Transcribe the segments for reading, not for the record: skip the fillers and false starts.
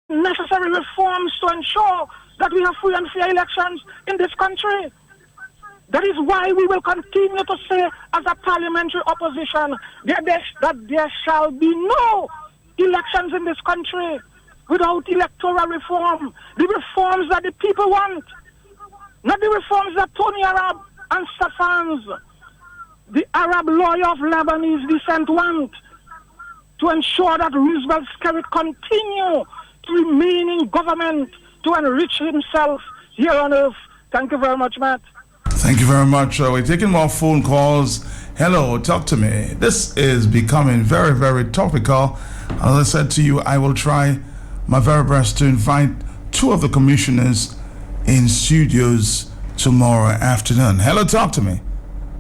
necessary reforms to ensure that we have free and fair elections in this country. That is why we will continue to say, as a parliamentary opposition, that there shall be no elections in this country without electoral reform. The reforms that the people want, not the reforms that Tony Arab and Stefans, the Arab lawyer of Lebanese descent, want, to ensure that Roosevelt Skerrit continue to remain in government to enrich himself here on earth. Thank you very much, Matt. Thank you very much. We're taking more phone calls. Hello, talk to me. This is becoming very, very topical. As I said to you, I will try my very best to invite two of the commissioners in studios tomorrow afternoon. Hello, talk to me.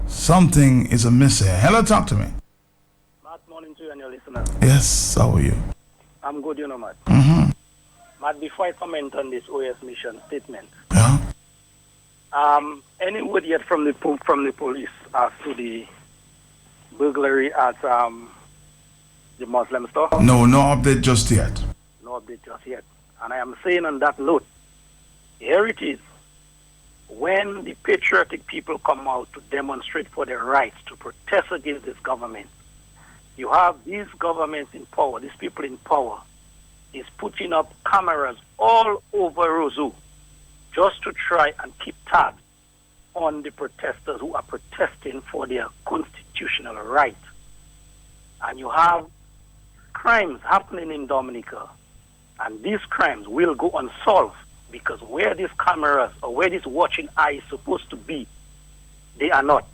Something is amiss here. Hello, talk to me. Matt, morning to you and your listeners. Yes, how are you? I'm good, you know, Matt. Mm-hmm. Matt, before I comment on this OS mission statement, Yeah. Any word yet from the police as to the burglary at the Muslim store? No update just yet. No update just yet. And I am saying on that note, here it is. When the patriotic people come out to demonstrate for their rights, to protest against this government, you have these governments in power, these people in power, is putting up cameras all over Roseau just to try and keep tabs on the protesters who are protesting for their constitutional right. And you have crimes happening in Dominica, and these crimes will go unsolved because where these cameras or where this watching eye is supposed to be, they are not.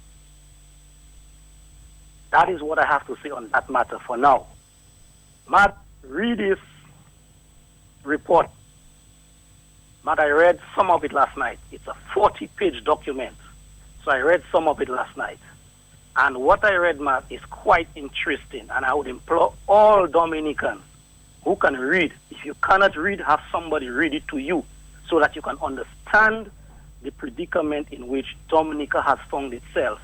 That is what I have to say on that matter for now. Matt, read this report. Matt, I read some of it last night. It's a 40-page document. So I read some of it last night. And what I read, Matt, is quite interesting. And I would implore all Dominicans who can read. If you cannot read, have somebody read it to you so that you can understand the predicament in which Dominica has found itself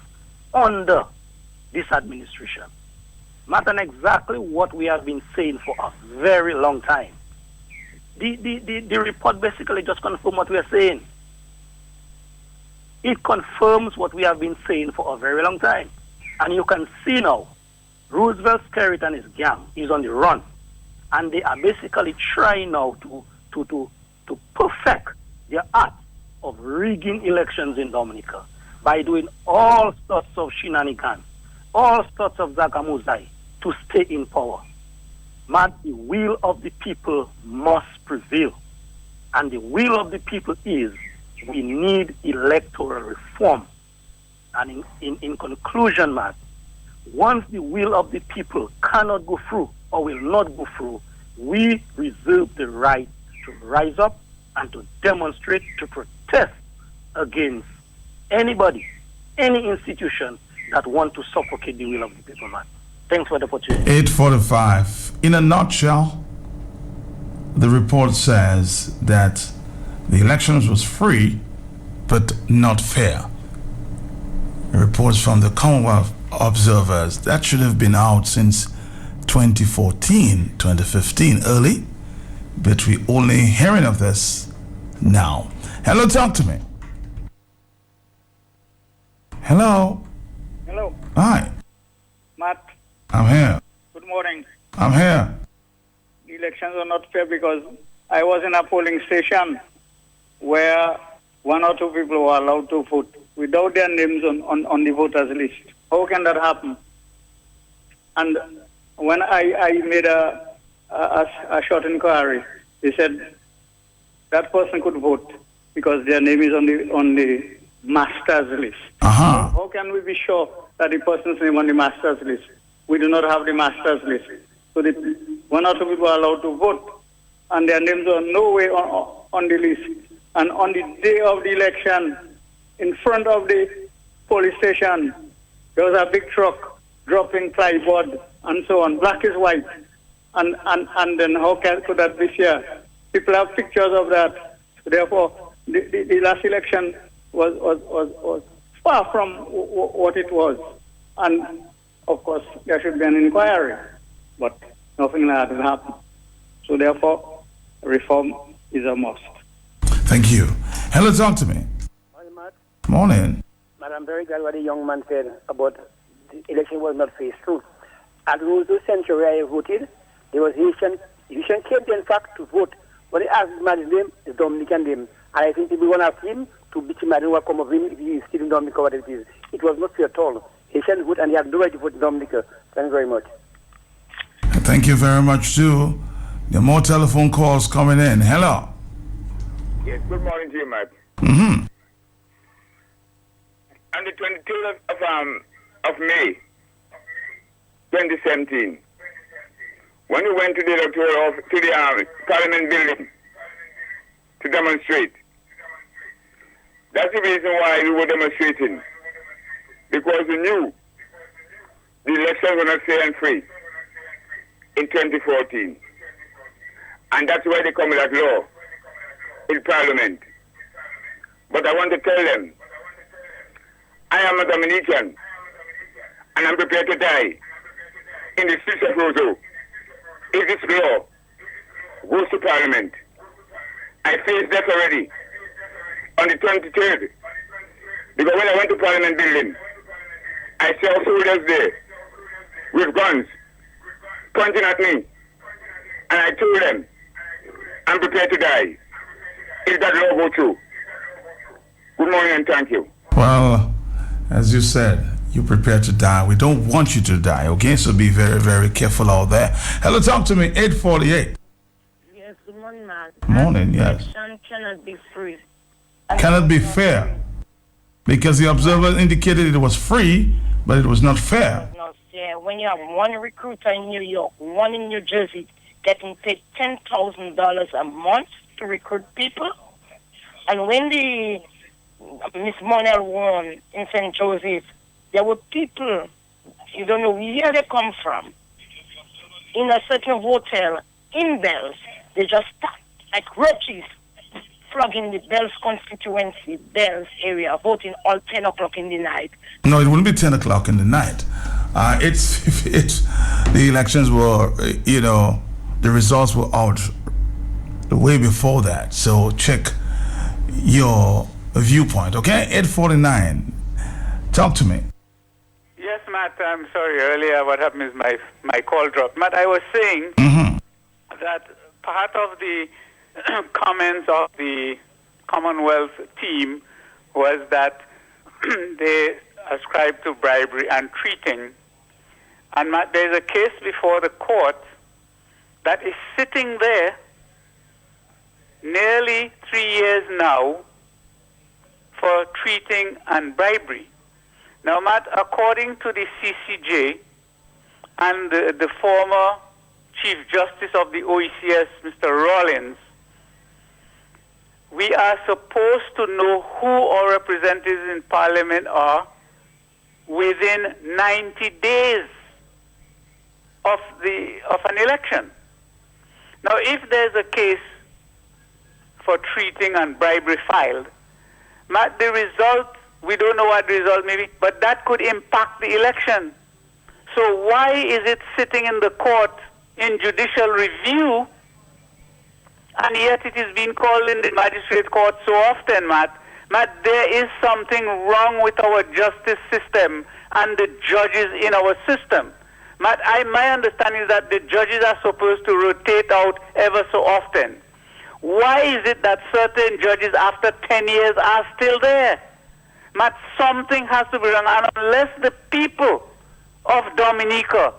under this administration. Matt, and exactly what we have been saying for a very long time. The report basically just confirms what we are saying. It confirms what we have been saying for a very long time. And you can see now, Roosevelt Skerrit and his gang is on the run. And they are basically trying now to perfect their art of rigging elections in Dominica by doing all sorts of shenanigans, all sorts of zagamuzai to stay in power. Matt, the will of the people must prevail. And the will of the people is we need electoral reform. And in conclusion, Matt, once the will of the people cannot go through or will not go through, we reserve the right to rise up and to demonstrate, to protest against anybody, any institution that want to suffocate the will of the people, Matt. Thanks for the opportunity. 8:45. In a nutshell, the report says that the elections was free, but not fair. Reports from the Commonwealth observers that should have been out since 2014, 2015, early, but we only hearing of this now. Hello, talk to me. Hello. Hello, Hi, Matt. I'm here. Good morning. I'm here. The elections are not fair because I was in a polling station where one or two people were allowed to vote without their names on the voters list. How can that happen? And when I made a short inquiry, they said that person could vote because their name is on the master's list. Uh-huh. How can we be sure that the person's name on the master's list? We do not have the master's list. So the one or two people are allowed to vote, and their names are no way on the list. And on the day of the election, in front of the police station, there was a big truck dropping plywood and so on. Black is white. And then how could that be fair? People have pictures of that. Therefore, the last election was far from what it was. And, of course, there should be an inquiry. But nothing like that has happened. So, therefore, reform is a must. Thank you. Hello, talk to me. Morning, Matt. Morning. Matt, I'm very glad what the young man said about the election was not faced through. At Roseau Century, I voted. There was Haitian came to, in fact, to vote. But they asked my name, is Dominican name. And I think people want to ask him to beat him. I don't know what come of him if he is still in Dominica, what it is. It was not fair at all. Haitian vote, and they have no right to vote in Dominica. Thank you very much. Thank you very much, too. There are more telephone calls coming in. Hello. Yes, good morning to you, Matt. Mm-hmm. On the 22nd of May, 2017, when we went to the electoral to the Parliament building to demonstrate, that's the reason why we were demonstrating, because we knew the elections were not fair and free in 2014, and that's why they come with that law in Parliament. But I want to tell them, I am a Dominican, and I'm prepared to die in the streets of Roseau if this law goes to Parliament. I faced death already on the 23rd, because when I went to Parliament building, I saw soldiers there with guns pointing at me, and I told them, I'm prepared to die if that law goes through. Good morning and thank you. Well, as you said, you're prepared to die. We don't want you to die, okay? So be very, very careful out there. Hello, talk to me, 848. Yes, good morning, Matt. Morning, yes. Election cannot be free. Cannot be fair. Because the observer indicated it was free, but it was not fair. Not fair. When you have one recruiter in New York, one in New Jersey, getting paid $10,000 a month to recruit people, and when the Miss Monell won in St. Joseph, there were people, you don't know where they come from, in a certain hotel in Bells. They just start like roaches, flogging the Bells constituency, Bells area, voting all 10 o'clock in the night. No, it wouldn't be 10 o'clock in the night. The elections were, the results were out way before that. So check your viewpoint, okay? 849. Talk to me. Yes, Matt, I'm sorry. Earlier what happened is my call dropped. Matt, I was saying that part of the comments of the Commonwealth team was that they ascribed to bribery and treating. And Matt, there's a case before the court that is sitting there nearly 3 years now for treating and bribery. Now, Matt, according to the CCJ and the former Chief Justice of the OECS, Mr. Rawlins, we are supposed to know who our representatives in Parliament are within 90 days of an election. Now, if there's a case for treating and bribery filed, Matt, the result, we don't know what the result may be, but that could impact the election. So why is it sitting in the court in judicial review, and yet it is being called in the magistrate court so often, Matt? Matt, there is something wrong with our justice system and the judges in our system. Matt, my understanding is that the judges are supposed to rotate out ever so often. Why is it that certain judges after 10 years are still there? Matt, something has to be done, and unless the people of Dominica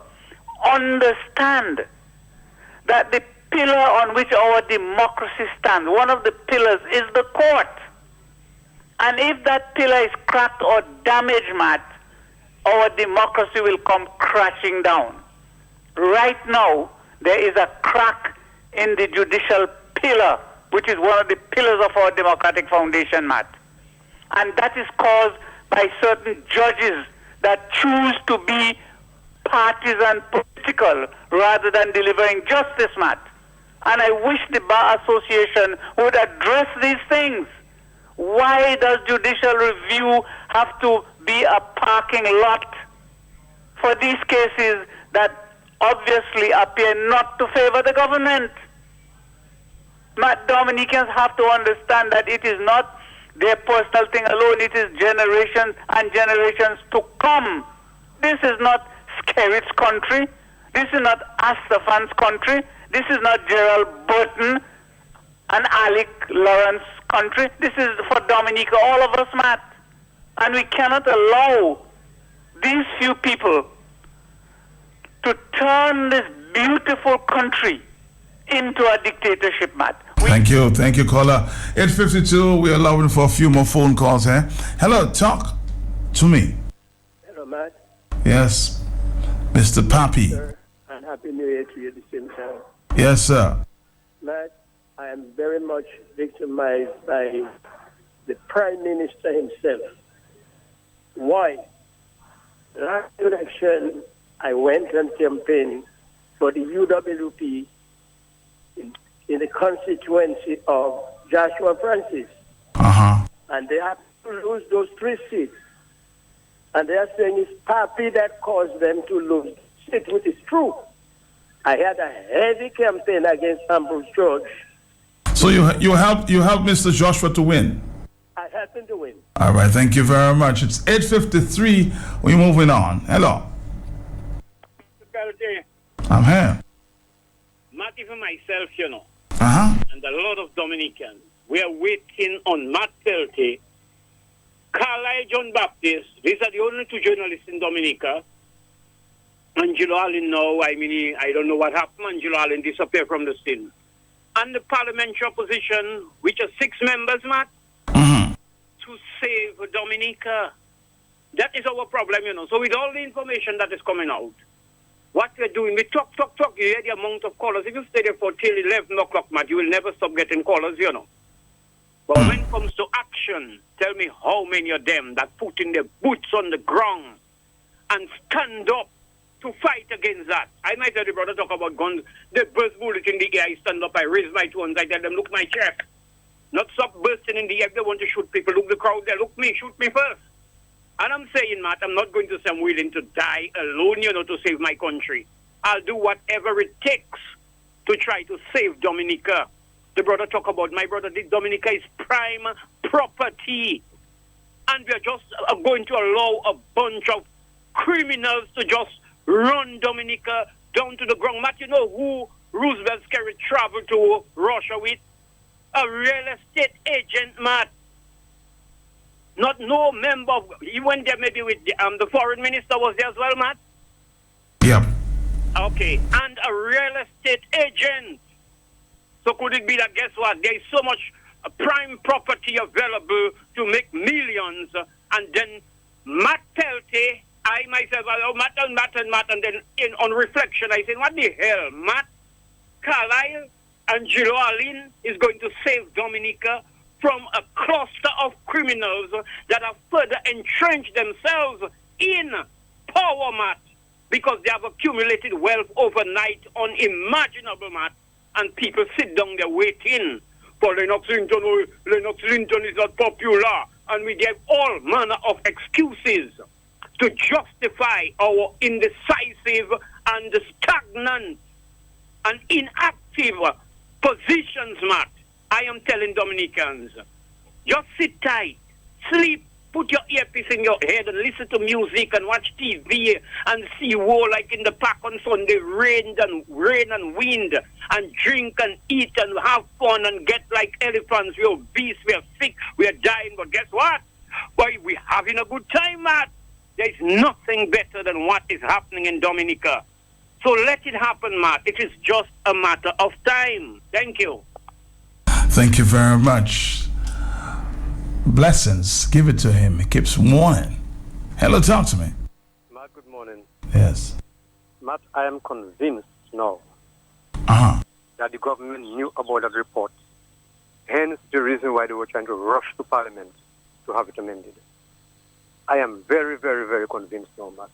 understand that the pillar on which our democracy stands, one of the pillars is the court. And if that pillar is cracked or damaged, Matt, our democracy will come crashing down. Right now, there is a crack in the judicial pillar, which is one of the pillars of our democratic foundation, Matt. And that is caused by certain judges that choose to be partisan political rather than delivering justice, Matt. And I wish the Bar Association would address these things. Why does judicial review have to be a parking lot for these cases that obviously appear not to favor the government? Matt, Dominicans have to understand that it is not their personal thing alone. It is generations and generations to come. This is not Skerritt's country. This is not Astafan's country. This is not Gerald Burton and Alec Lawrence country. This is for Dominica, all of us, Matt. And we cannot allow these few people to turn this beautiful country into a dictatorship, Matt. Thank you, caller. 8:52. We're allowing for a few more phone calls here. Hello, talk to me. Hello, Matt. Yes, Mr. Papi. Sir, and Happy New Year to you at the same time. Yes, sir. Matt, I am very much victimized by the Prime Minister himself. Why? Last election, I went and campaigned for the UWP in the constituency of Joshua Francis. And they have to lose those 3 seats. And they are saying it's Papi that caused them to lose seats, which is true. I had a heavy campaign against Ambrose George. So you helped Mr. Joshua to win? I helped him to win. All right, thank you very much. It's 8:53. We're moving on. Hello. I'm here. Not even myself, you know. And a lot of Dominicans. We are waiting on Matt Peltier, Carlisle John Baptist. These are the only 2 journalists in Dominica. Angelo Allen now, I don't know what happened. Angelo Allen disappeared from the scene. And the parliamentary opposition, which are 6 members, Matt, to save Dominica. That is our problem, you know. So with all the information that is coming out, what we're doing, we talk. You hear the amount of callers. If you stay there for till 11 o'clock, Matt, you will never stop getting callers, you know. But when it comes to action, tell me how many of them that put in their boots on the ground and stand up to fight against that. I might tell the brother talk about guns. They burst bullets in the air. I stand up, I raise my 2 hands, I tell them, look my chest. Not stop bursting in the air. If they want to shoot people, look the crowd there, look me, shoot me first. And I'm saying, Matt, I'm not going to say I'm willing to die alone, you know, to save my country. I'll do whatever it takes to try to save Dominica. The brother talk about, my brother, Dominica is prime property. And we're just going to allow a bunch of criminals to just run Dominica down to the ground. Matt, you know who Roosevelt Skerritt traveled to Russia with? A real estate agent, Matt. Not no member of, he went there maybe with the foreign minister was there as well, Matt? Yep. Okay, and a real estate agent. So could it be that, guess what, there is so much prime property available to make millions, and then Matt Peltier, I myself, Matt, and then on reflection, I said, what the hell, Matt? Carlisle and Angelo Allen is going to save Dominica from a cluster of criminals that have further entrenched themselves in power, Matt, because they have accumulated wealth overnight, unimaginable, Matt, and people sit down there waiting for Lennox Linton. Oh, Lennox Linton is not popular, and we gave all manner of excuses to justify our indecisive and stagnant and inactive positions, Matt. I am telling Dominicans, just sit tight, sleep, put your earpiece in your head and listen to music and watch TV and see war like in the park on Sunday, rain and wind, and drink and eat and have fun and get like elephants. We're obese, we're sick, we're dying, but guess what? Boy, we're having a good time, Matt. There's nothing better than what is happening in Dominica. So let it happen, Matt. It is just a matter of time. Thank you. Thank you very much. Blessings. Give it to him. He keeps warning. Hello, talk to me. Matt, good morning. Yes. Matt, I am convinced now that the government knew about that report. Hence the reason why they were trying to rush to Parliament to have it amended. I am very, very, very convinced now, Matt.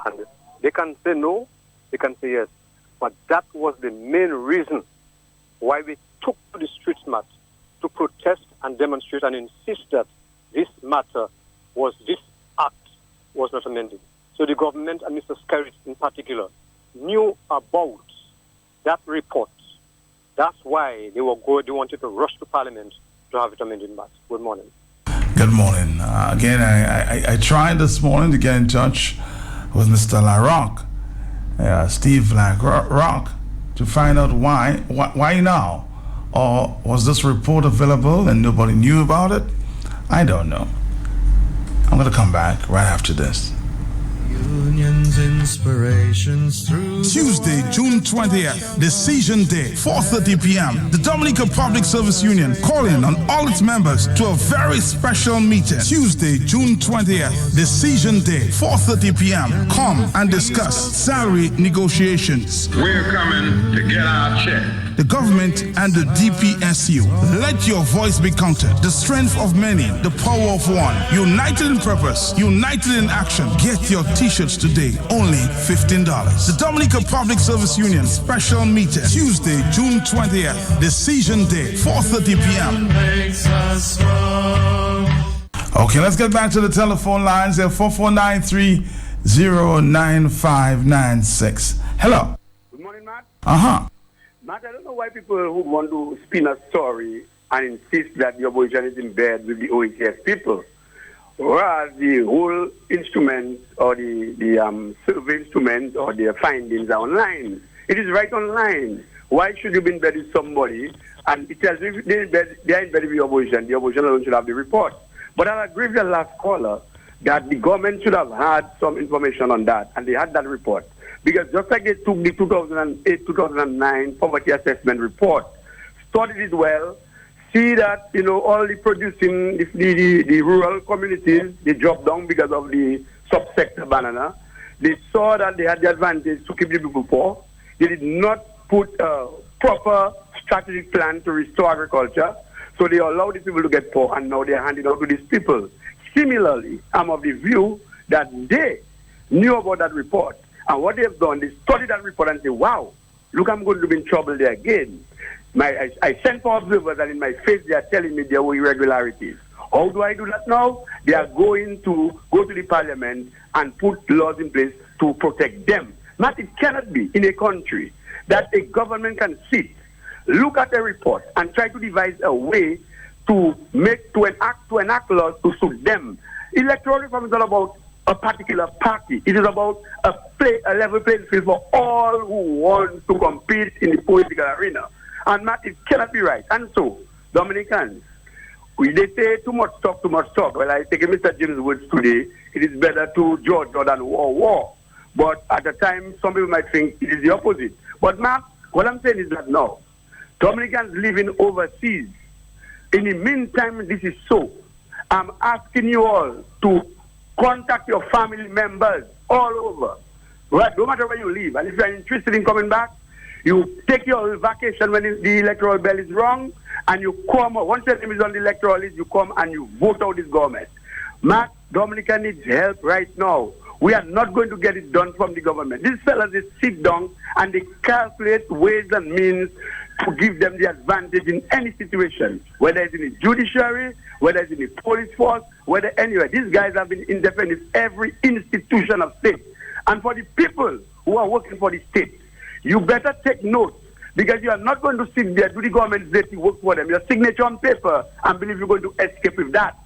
And they can say no, they can say yes. But that was the main reason why we took to the streets, Matt, to protest and demonstrate and insist that this act was not amended. So the government and Mr. Skerritt in particular knew about that report That's why they wanted to rush to Parliament to have it amended back. Good morning. Good morning. Again, I tried this morning to get in touch with Mr. LaRock, Steve LaRock, to find out why now? Or was this report available and nobody knew about it? I don't know. I'm going to come back right after this. Union's inspirations through Tuesday, June 20th, Decision Day, 4:30 p.m. The Dominica Public Service Union calling on all its members to a very special meeting. Tuesday, June 20th, Decision Day, 4:30 p.m. Come and discuss salary negotiations. We're coming to get our check. The government and the DPSU. Let your voice be counted. The strength of many, the power of one. United in purpose, united in action. Get your t-shirts today, only $15. The Dominica Public Service Union special meeting, Tuesday, June 20th, Decision Day, 4:30 p.m. Okay, let's get back to the telephone lines at 4493-09596. Hello. Good morning, Matt. Matt, I don't know why people who want to spin a story and insist that the opposition is in bed with the OETF people, whereas the whole instrument or the survey instrument or their findings are online. It is right online. Why should you be in bed with somebody and it tells you they are in bed with the opposition alone should have the report. But I agree with the last caller that the government should have had some information on that, and they had that report. Because just like they took the 2008-2009 poverty assessment report, studied it well, see that, all the producing, the rural communities, they dropped down because of the subsector banana. They saw that they had the advantage to keep the people poor. They did not put a proper strategic plan to restore agriculture. So they allowed the people to get poor, and now they're handing out to these people. Similarly, I'm of the view that they knew about that report. And what they've done, they studied that report and say, wow, look, I'm going to be in trouble there again. I sent for observers, and in my face, they are telling me there were irregularities. How do I do that now? They are going to go to the parliament and put laws in place to protect them. Matt, it cannot be in a country that a government can sit, look at a report, and try to devise a way to enact laws to suit them. Electoral reform is all about a particular party. It is about a level playing field for all who want to compete in the political arena. And Matt, it cannot be right. And so, Dominicans, they say too much talk. Well, I take Mr. James Woods today, it is better to judge than war. But at the time, some people might think it is the opposite. But Matt, what I'm saying is that now, Dominicans living overseas, in the meantime, this is so. I'm asking you all to contact your family members all over, right? No matter where you live. And if you're interested in coming back, you take your vacation when the electoral bell is rung, and you come. Once your name is on the electoral list, you come and you vote out this government. Matt, Dominica needs help right now. We are not going to get it done from the government. These fellas, they sit down and they calculate ways and means to give them the advantage in any situation, whether it's in the judiciary, whether it's in the police force, whether anywhere. These guys have been independent in every institution of state. And for the people who are working for the state, you better take note, because you are not going to sit there, do the government's dirty work for them, your signature on paper, and believe you're going to escape with that.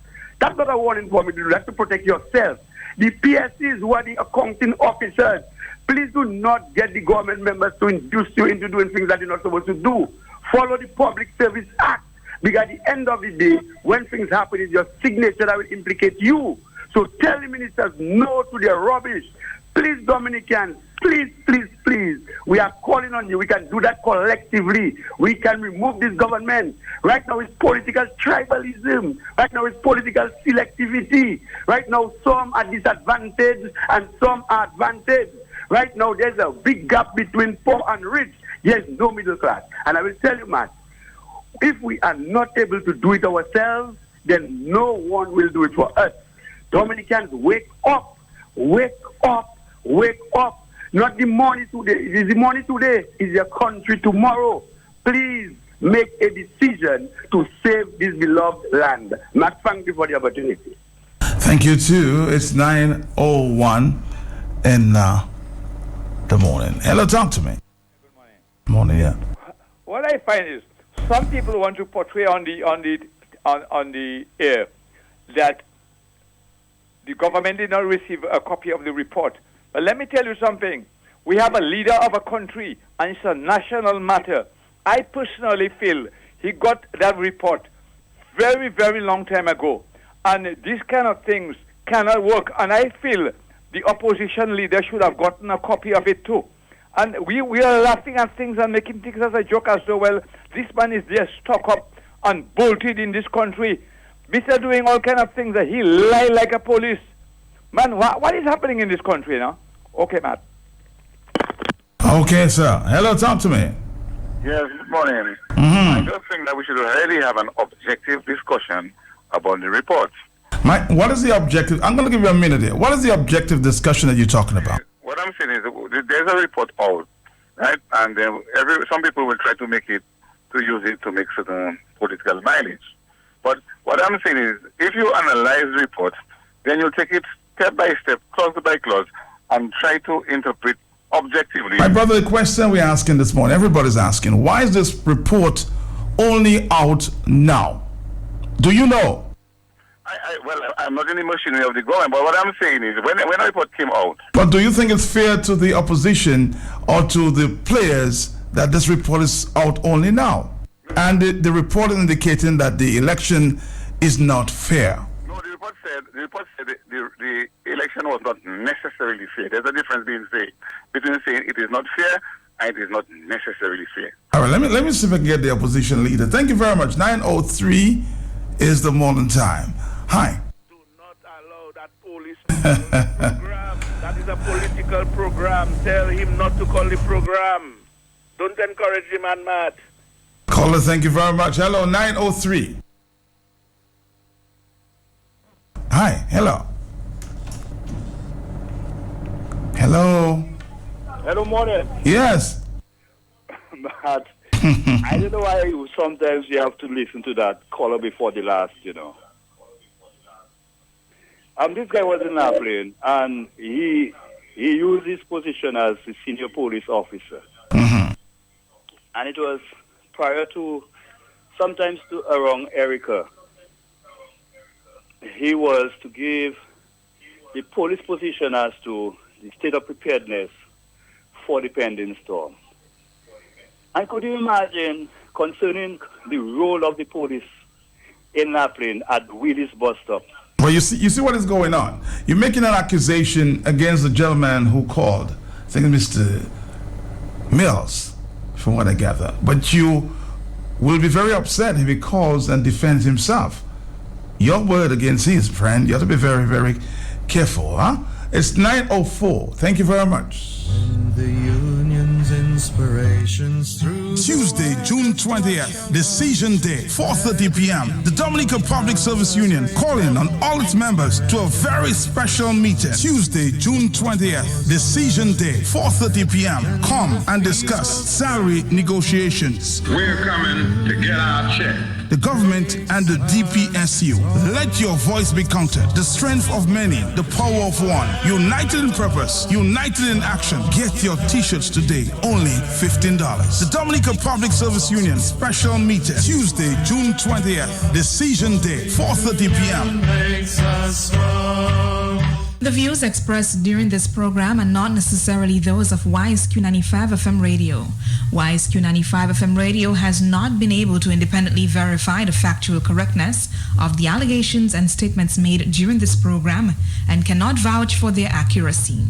That's not a warning for me to do. That's to protect yourself. The PSCs, who are the accounting officers, please do not get the government members to induce you into doing things that you're not supposed to do. Follow the Public Service Act, because at the end of the day, when things happen, it's your signature that will implicate you. So tell the ministers no to their rubbish. Please, Dominicans, please. We are calling on you. We can do that collectively. We can remove this government. Right now it's political tribalism. Right now it's political selectivity. Right now some are disadvantaged and some are advantaged. Right now there's a big gap between poor and rich. There's no middle class. And I will tell you, Matt, if we are not able to do it ourselves, then no one will do it for us. Dominicans, wake up. Wake up. Wake up. Not the money today. It is the money today. It's your country tomorrow. Please make a decision to save this beloved land. Matt, thank you for the opportunity. Thank you too. It's 9:01 in the morning. Hello, talk to me. Good morning. Morning, yeah. what I find is some people want to portray on the air that the government did not receive a copy of the report. But let me tell you something. We have a leader of a country, and it's a national matter. I personally feel he got that report very, very long time ago. And these kind of things cannot work. And I feel the opposition leader should have gotten a copy of it too. And we are laughing at things and making things as a joke as though, well, this man is there stuck up and bolted in this country. Mr. doing all kind of things that he lie like a police. Man, what is happening in this country now? Okay, Matt. Okay, sir. Hello, talk to me. Yes, good morning. I just think that we should really have an objective discussion about the report. What is the objective? I'm going to give you a minute here. What is the objective discussion that you're talking about? What I'm saying is there's a report out, right? And some people will try to make it, to use it to make certain political mileage. But what I'm saying is, if you analyze the report, then you'll take it step by step, clause by clause, and try to interpret objectively. My brother, the question we're asking this morning, everybody's asking, why is this report only out now? Do you know? Well, I'm not in the machinery of the government, but what I'm saying is, when a report came out... But do you think it's fair to the opposition or to the players that this report is out only now? And the report is indicating that the election is not fair. No, the report said the election was not necessarily fair. There's a difference between saying it is not fair and it is not necessarily fair. All right, let me see if I can get the opposition leader. Thank you very much. 9:03 is the morning time. Hi. Do not allow that police program. That is a political program. Tell him not to call the program. Don't encourage him, and Matt. Caller, thank you very much. Hello, 9:03. Hi, hello. Hello. Hello, morning. Yes. Matt, I don't know why sometimes you have to listen to that caller before the last, you know. This guy was in our plane, and he used his position as a senior police officer. Mm-hmm. And it was prior to, sometimes to around Erica. He was to give the police position as to the state of preparedness for the pending storm. And could you imagine concerning the role of the police in Lapland at Willis bus stop? Well, you see what is going on. You're making an accusation against the gentleman who called. I think Mr. Mills, from what I gather. But you will be very upset if he calls and defends himself. Your word against his, friend. You have to be very, very careful, huh? It's 9:04. Thank you very much. The union's inspirations through Tuesday, June 20th, Decision Day, 4:30 p.m. The Dominica Public Service Union calling on all its members to a very special meeting. Tuesday, June 20th, Decision Day, 4:30 p.m. Come and discuss salary negotiations. We're coming to get our check. The government and the DPSU. Let your voice be counted. The strength of many, the power of one. United in purpose, united in action. Get your t-shirts today, only $15. The Dominica Public Service Union special meeting, Tuesday, June 20th, Decision Day, 4:30 p.m. The views expressed during this program are not necessarily those of WISE-Q 95 FM radio. WISE-Q 95 FM radio has not been able to independently verify the factual correctness of the allegations and statements made during this program and cannot vouch for their accuracy.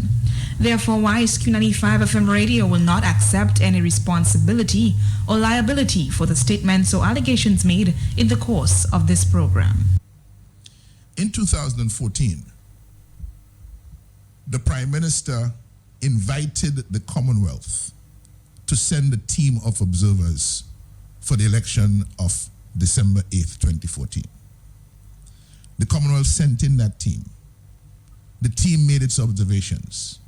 Therefore, WISE-Q 95 FM radio will not accept any responsibility or liability for the statements or allegations made in the course of this program. In 2014, the Prime Minister invited the Commonwealth to send a team of observers for the election of December 8th, 2014. The Commonwealth sent in that team. The team made its observations,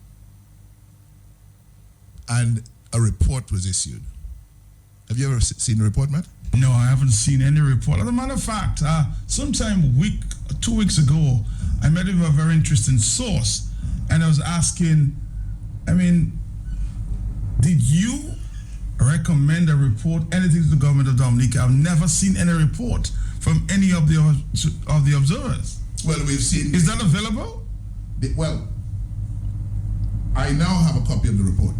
and a report was issued. Have you ever seen the report, Matt? No, I haven't seen any report. As a matter of fact, sometime 2 weeks ago, I met with a very interesting source, and I was asking, did you recommend or report anything to the government of Dominica. I've never seen any report from any of the observers. Well, we've seen... Is that available? Well, I now have a copy of the report.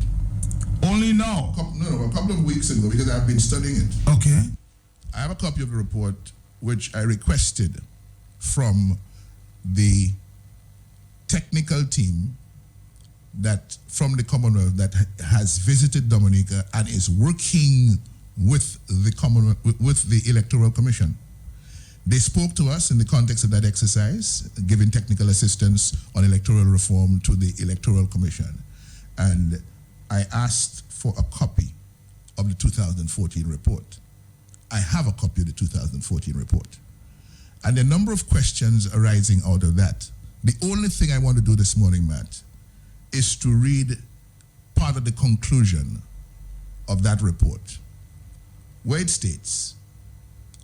Only now? No, a couple of weeks ago, because I've been studying it. Okay. I have a copy of the report which I requested from the technical team that from the Commonwealth that has visited Dominica and is working with the Commonwealth, with the Electoral Commission. They spoke to us in the context of that exercise, giving technical assistance on electoral reform to the Electoral Commission. And I asked for a copy of the 2014 report. I have a copy of the 2014 report. And a number of questions arising out of that. The only thing I want to do this morning, Matt, is to read part of the conclusion of that report, where it states,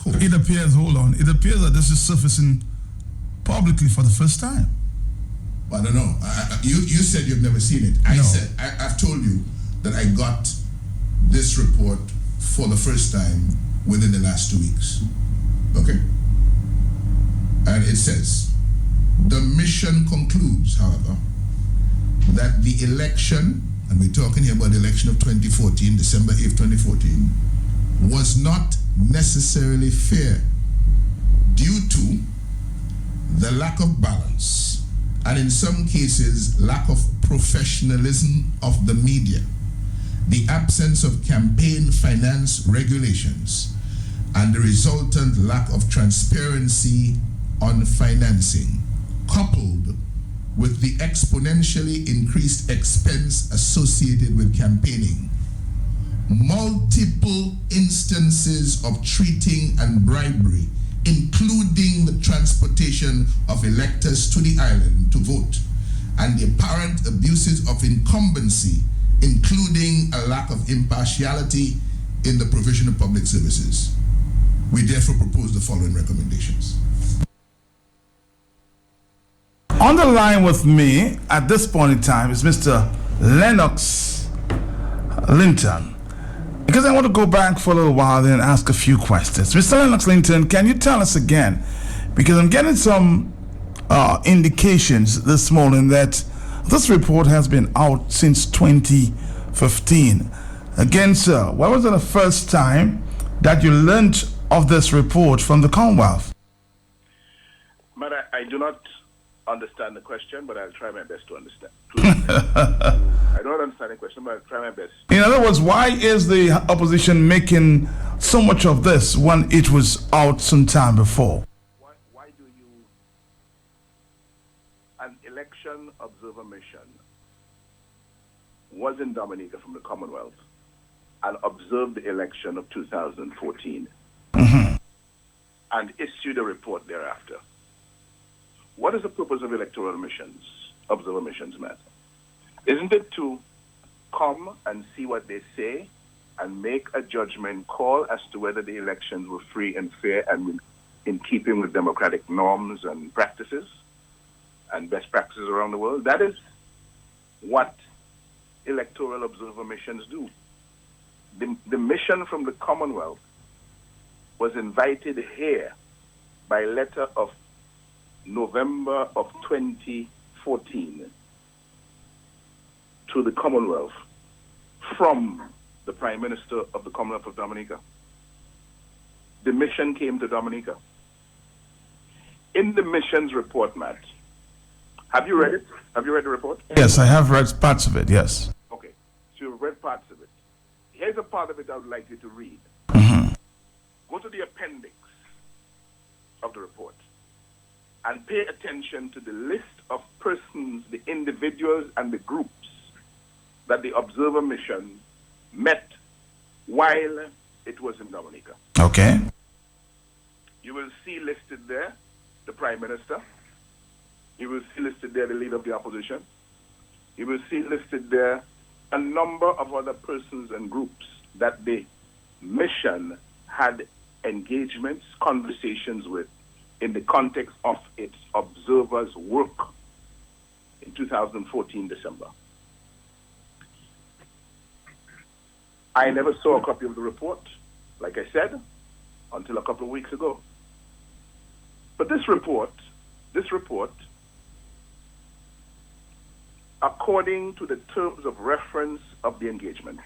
quote, it appears that this is surfacing publicly for the first time. I don't know. You said you've never seen it. I've told you that I got this report for the first time within the last 2 weeks. Okay? And it says, the mission concludes, however, that the election, and we're talking here about the election of 2014, December 8th, 2014, was not necessarily fair due to the lack of balance and in some cases lack of professionalism of the media, the absence of campaign finance regulations, and the resultant lack of transparency on financing, coupled with the exponentially increased expense associated with campaigning, multiple instances of treating and bribery, including the transportation of electors to the island to vote, and the apparent abuses of incumbency, including a lack of impartiality in the provision of public services. We therefore propose the following recommendations. On the line with me at this point in time is Mr. Lennox Linton. Because I want to go back for a little while and ask a few questions. Mr. Lennox Linton, can you tell us again, because I'm getting some indications this morning that this report has been out since 2015. Again, sir, when was the first time that you learned of this report from the Commonwealth? But I do not understand the question, but I'll try my best to understand. I don't understand the question, but I'll try my best. In other words, why is the opposition making so much of this when it was out some time before? Why do you... An election observer mission was in Dominica from the Commonwealth and observed the election of 2014 and issued a report thereafter. What is the purpose of electoral missions, observer missions, Matt? Isn't it to come and see what they say and make a judgment call as to whether the elections were free and fair and in keeping with democratic norms and practices and best practices around the world? That is what electoral observer missions do. The mission from the Commonwealth was invited here by letter of November of 2014 to the Commonwealth from the Prime Minister of the Commonwealth of Dominica. The mission came to Dominica. In the mission's report, Matt, have you read it? Have you read the report? Yes, I have read parts of it, yes. Okay, so you've read parts of it. Here's a part of it I would like you to read. Go to the appendix of the report and pay attention to the list of persons, the individuals and the groups that the observer mission met while it was in Dominica. Okay. You will see listed there the Prime Minister. You will see listed there the Leader of the Opposition. You will see listed there a number of other persons and groups that the mission had engagements, conversations with in the context of its observers' work in 2014 December. I never saw a copy of the report, like I said, until a couple of weeks ago. But this report, according to the terms of reference of the engagement,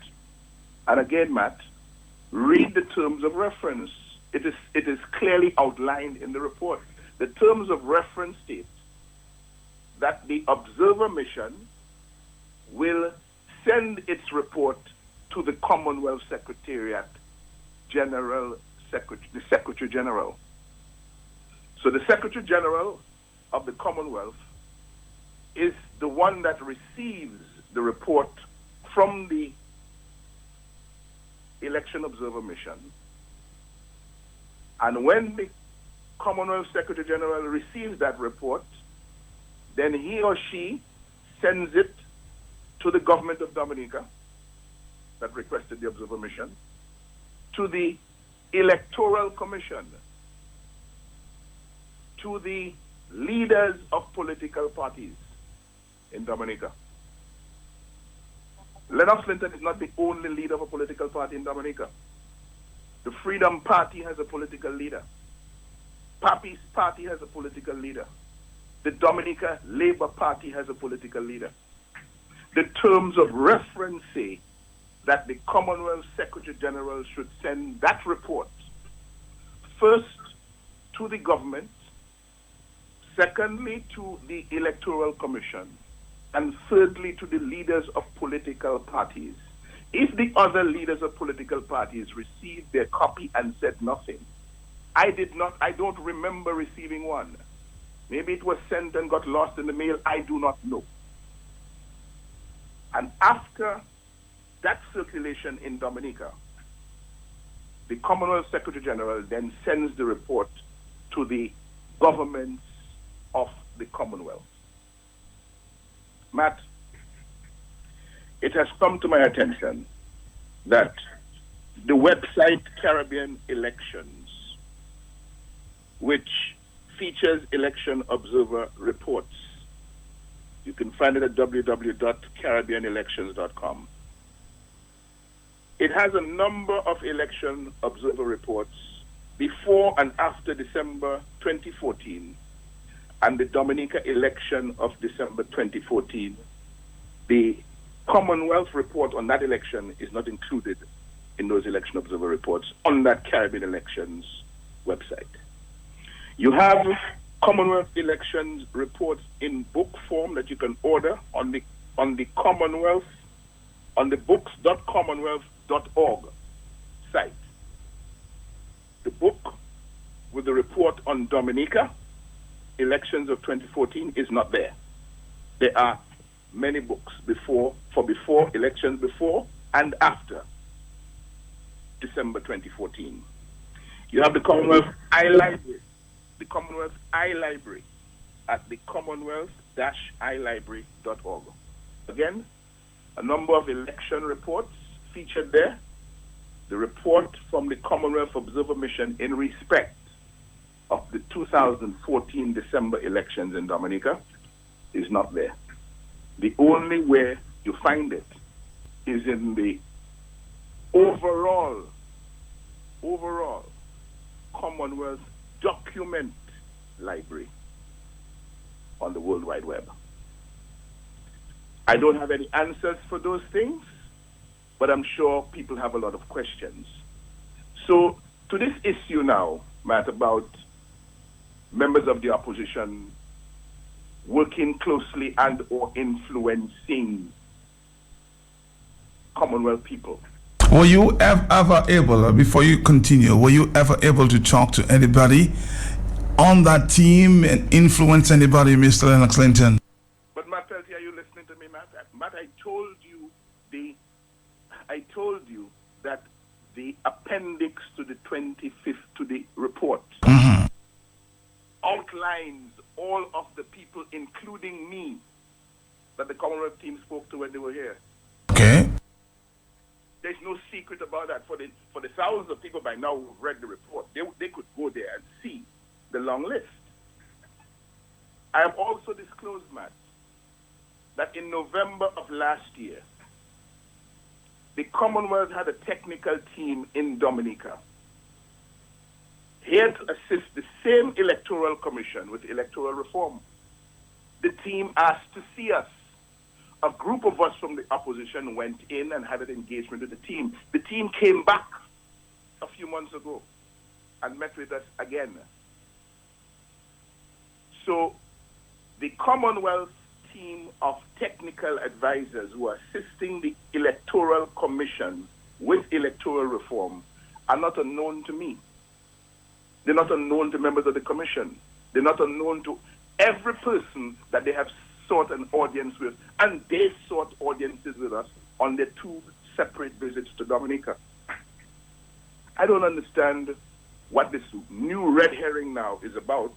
and again, Matt, read the terms of reference. It is clearly outlined in the report. The terms of reference state that the observer mission will send its report to the Commonwealth Secretariat General, the Secretary General. So the Secretary General of the Commonwealth is the one that receives the report from the Election Observer Mission. And when the Commonwealth Secretary General receives that report, then he or she sends it to the government of Dominica that requested the observer mission, to the Electoral Commission, to the leaders of political parties in Dominica. Lennox Linton is not the only leader of a political party in Dominica. The Freedom Party has a political leader. Papi's Party has a political leader. The Dominica Labour Party has a political leader. The terms of reference say that the Commonwealth Secretary General should send that report first to the government, secondly to the Electoral Commission, and thirdly to the leaders of political parties. If the other leaders of political parties received their copy and said nothing, I don't remember receiving one. Maybe it was sent and got lost in the mail, I do not know. And after that circulation in Dominica, the Commonwealth Secretary General then sends the report to the governments of the Commonwealth. Matt, it has come to my attention that the website Caribbean Elections, which features election observer reports, you can find it at www.caribbeanelections.com. It has a number of election observer reports before and after December 2014 and the Dominica election of December 2014. The Commonwealth report on that election is not included in those election observer reports on that Caribbean Elections website. You have Commonwealth elections reports in book form that you can order on the Commonwealth, on the books.commonwealth.org site. The book with the report on Dominica elections of 2014 is not there. There are many books before elections before and after December 2014. You have the Commonwealth iLibrary, the Commonwealth iLibrary at the commonwealth-iLibrary.org. Again, a number of election reports featured there. The report from the Commonwealth Observer Mission in respect of the 2014 December elections in Dominica is not there. The only way you find it is in the overall Commonwealth document library on the World Wide Web. I don't have any answers for those things, but I'm sure people have a lot of questions. So to this issue now, Matt, about members of the opposition working closely and or influencing Commonwealth people. Were you ever able, before you continue, were you ever able to talk to anybody on that team and influence anybody, Mr. Lennox Linton? But Matt Peltier, are you listening to me, Matt? Matt, I told you that the appendix to the 25th to the report outlines all of the people, including me, that the Commonwealth team spoke to when they were here. Okay. There's no secret about that. For the thousands of people by now who've read the report, they could go there and see the long list. I have also disclosed, Matt, that in November of last year, the Commonwealth had a technical team in Dominica here to assist the same electoral commission with electoral reform. The team asked to see us. A group of us from the opposition went in and had an engagement with the team. The team came back a few months ago and met with us again. So the Commonwealth team of technical advisors who are assisting the Electoral Commission with electoral reform are not unknown to me. They're not unknown to members of the Commission. They're not unknown to every person that they have sought an audience with, and they sought audiences with us on their 2 separate visits to Dominica. I don't understand what this new red herring now is about,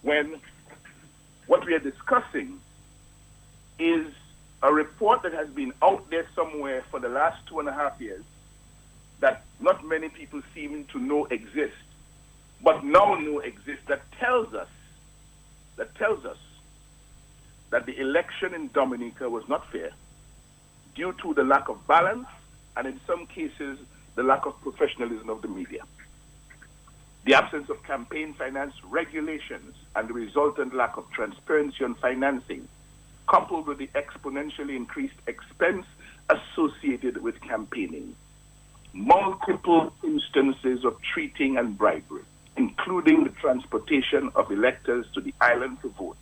when what we are discussing is a report that has been out there somewhere for the last 2.5 years that not many people seem to know exists, but now know exists, that tells us that the election in Dominica was not fair due to the lack of balance and in some cases the lack of professionalism of the media. The absence of campaign finance regulations and the resultant lack of transparency on financing, coupled with the exponentially increased expense associated with campaigning. Multiple instances of cheating and bribery, including the transportation of electors to the island to vote,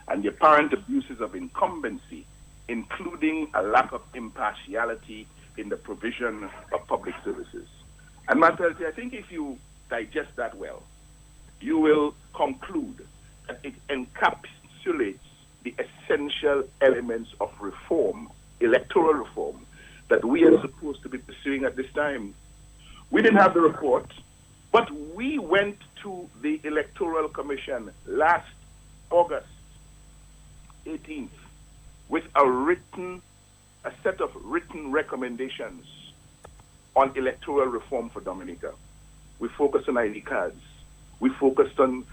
and the apparent abuses of incumbency, including a lack of impartiality in the provision of public services. And Matalti, I think if you digest that well, you will conclude that it encapsulates the essential elements of reform, electoral reform, that we are supposed to be pursuing at this time. We didn't have the report, but we went to the Electoral Commission last August 18th with a set of written recommendations on electoral reform for Dominica. We focused on ID cards. We focused on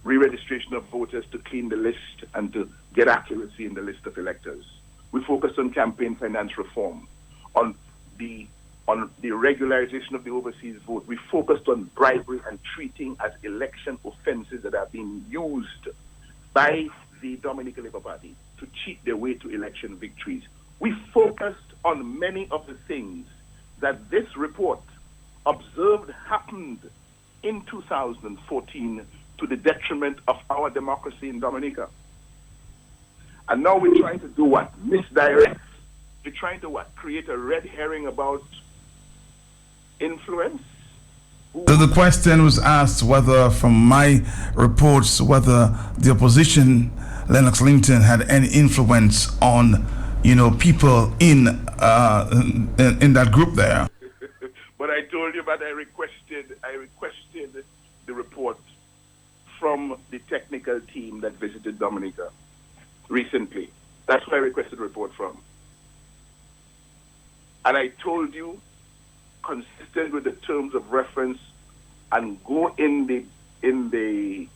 re-registration of voters to clean the list and to get accuracy in the list of electors. We focused on campaign finance reform, on the regularization of the overseas vote. We focused on bribery and treating as election offenses that are being used by the Dominica Labour Party to cheat their way to election victories. We focused on many of the things that this report observed happened in 2014 to the detriment of our democracy in Dominica. And now we're trying to do what? Misdirect. We're trying to what? Create a red herring about influence? So the question was asked whether, from my reports, whether the opposition, Lennox Linton, had any influence on, people in that group there. But I told you that I requested the report from the technical team that visited Dominica recently. That's where I requested a report from. And I told you, consistent with the terms of reference, and go in the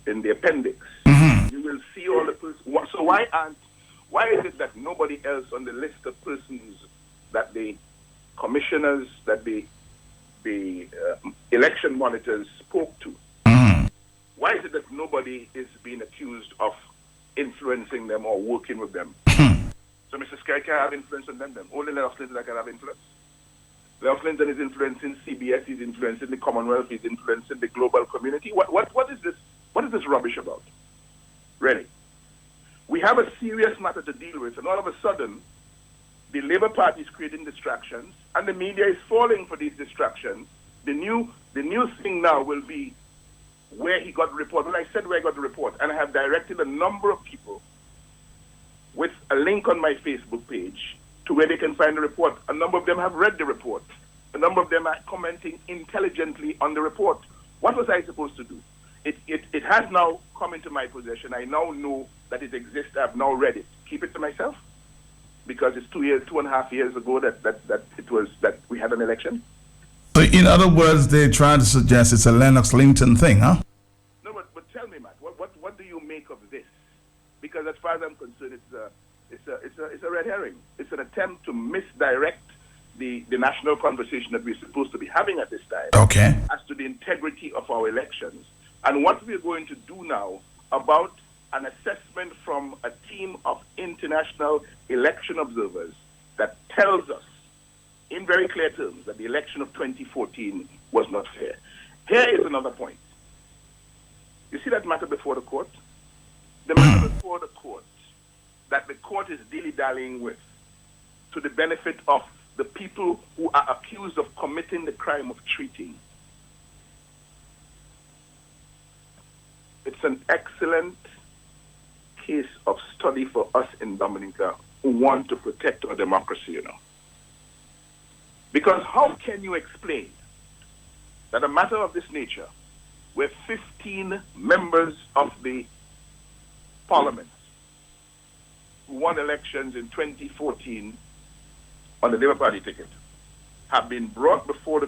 appendix. Mm-hmm. You will see all the persons. So why is it that nobody else on the list of persons that the commissioners, that the election monitors spoke to? Mm-hmm. Why is it that nobody is being accused of influencing them or working with them? So Mr. Sky can have influence on them. Only Lennox Linton can have influence. Lennox Linton is influencing CBS, he's influencing the Commonwealth, he's influencing the global community. What is this? What is this rubbish about? Really? We have a serious matter to deal with, and all of a sudden, the Labour Party is creating distractions, and the media is falling for these distractions. The new thing now will be where he got the report. Well, I said where I got the report, and I have directed a number of people with a link on my Facebook page to where they can find the report. A number of them have read the report. A number of them are commenting intelligently on the report. What was I supposed to do? It has now come into my possession. I now know that it exists. I've now read it. Keep it to myself? Because it's 2.5 years ago that we had an election. So in other words, they try to suggest it's a Lennox Linton thing, huh? No, but tell me, Matt, what do you make of this? Because as far as I'm concerned, it's a red herring. It's an attempt to misdirect the national conversation that we're supposed to be having at this time. Okay. As to the integrity of our elections. And what we're going to do now about an assessment from a team of international election observers that tells us in very clear terms that the election of 2014 was not fair. Here is another point. You see that matter before the court? The matter before the court that the court is dilly-dallying with to the benefit of the people who are accused of committing the crime of treating. It's an excellent case of study for us in Dominica who want to protect our democracy, you know. Because how can you explain that a matter of this nature, where 15 members of the parliament who won elections in 2014 on the Labour Party ticket have been brought before the